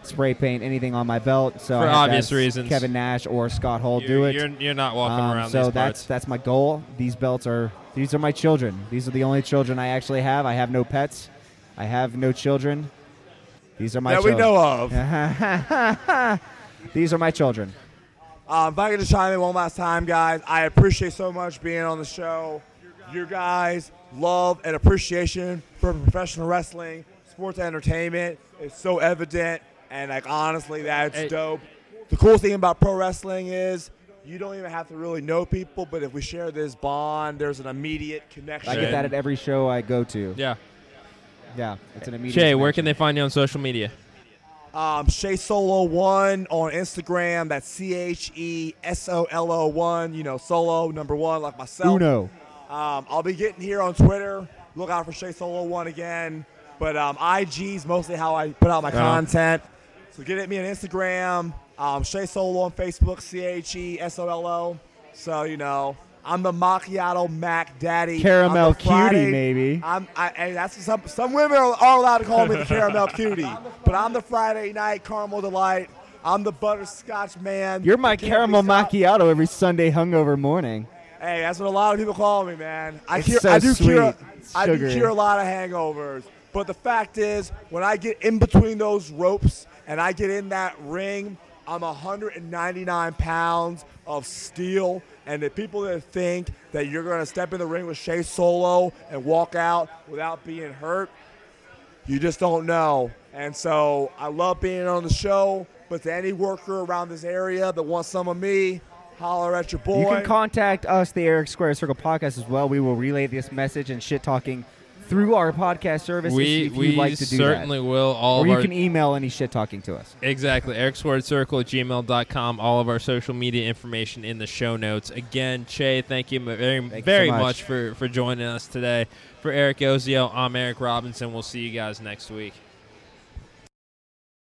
spray paint anything on my belt, so for I have obvious reasons, Kevin Nash or Scott Hall do it. You're not walking around. So these parts. that's my goal. These are my children. These are the only children I actually have. I have no pets. I have no children. These are my children. That we know of. These are my children. If I could just chime in one last time, guys, I appreciate so much being on the show. Your guys' love and appreciation for professional wrestling, sports entertainment is so evident. And, honestly, that's dope. The coolest thing about pro wrestling is you don't even have to really know people, but if we share this bond, there's an immediate connection. I get that at every show I go to. Yeah. Yeah, it's an immediate Shay, where connection. can they find you on social media? Shay Solo1 on Instagram. That's CHESOLO1. You know, solo number 1, like myself. Uno. I'll be getting here on Twitter. Look out for Shay Solo1 again. But IG's mostly how I put out my content. So get at me on Instagram. Shay Solo on Facebook. CHESOLO. So you know. I'm the Macchiato Mac Daddy. Caramel cutie, maybe. Hey, that's some women are allowed to call me the caramel cutie, but I'm the Friday night caramel delight. I'm the butterscotch man. You're my caramel macchiato every Sunday hungover morning. Hey, that's what a lot of people call me, man. I do cure a lot of hangovers. But the fact is, when I get in between those ropes and I get in that ring, I'm 199 pounds of steel. And the people that think that you're going to step in the ring with Shay Solo and walk out without being hurt, you just don't know. And so I love being on the show, but to any worker around this area that wants some of me, holler at your boy. You can contact us, the Eric Square Circle podcast, as well. We will relay this message and shit-talking through our podcast service if you'd like to do that. We certainly will. Or you can email any shit-talking to us. Exactly. ericsquaredcircle@gmail.com. All of our social media information in the show notes. Again, Che, thank you very much for joining us today. For Eric Ozio, I'm Eric Robinson. We'll see you guys next week.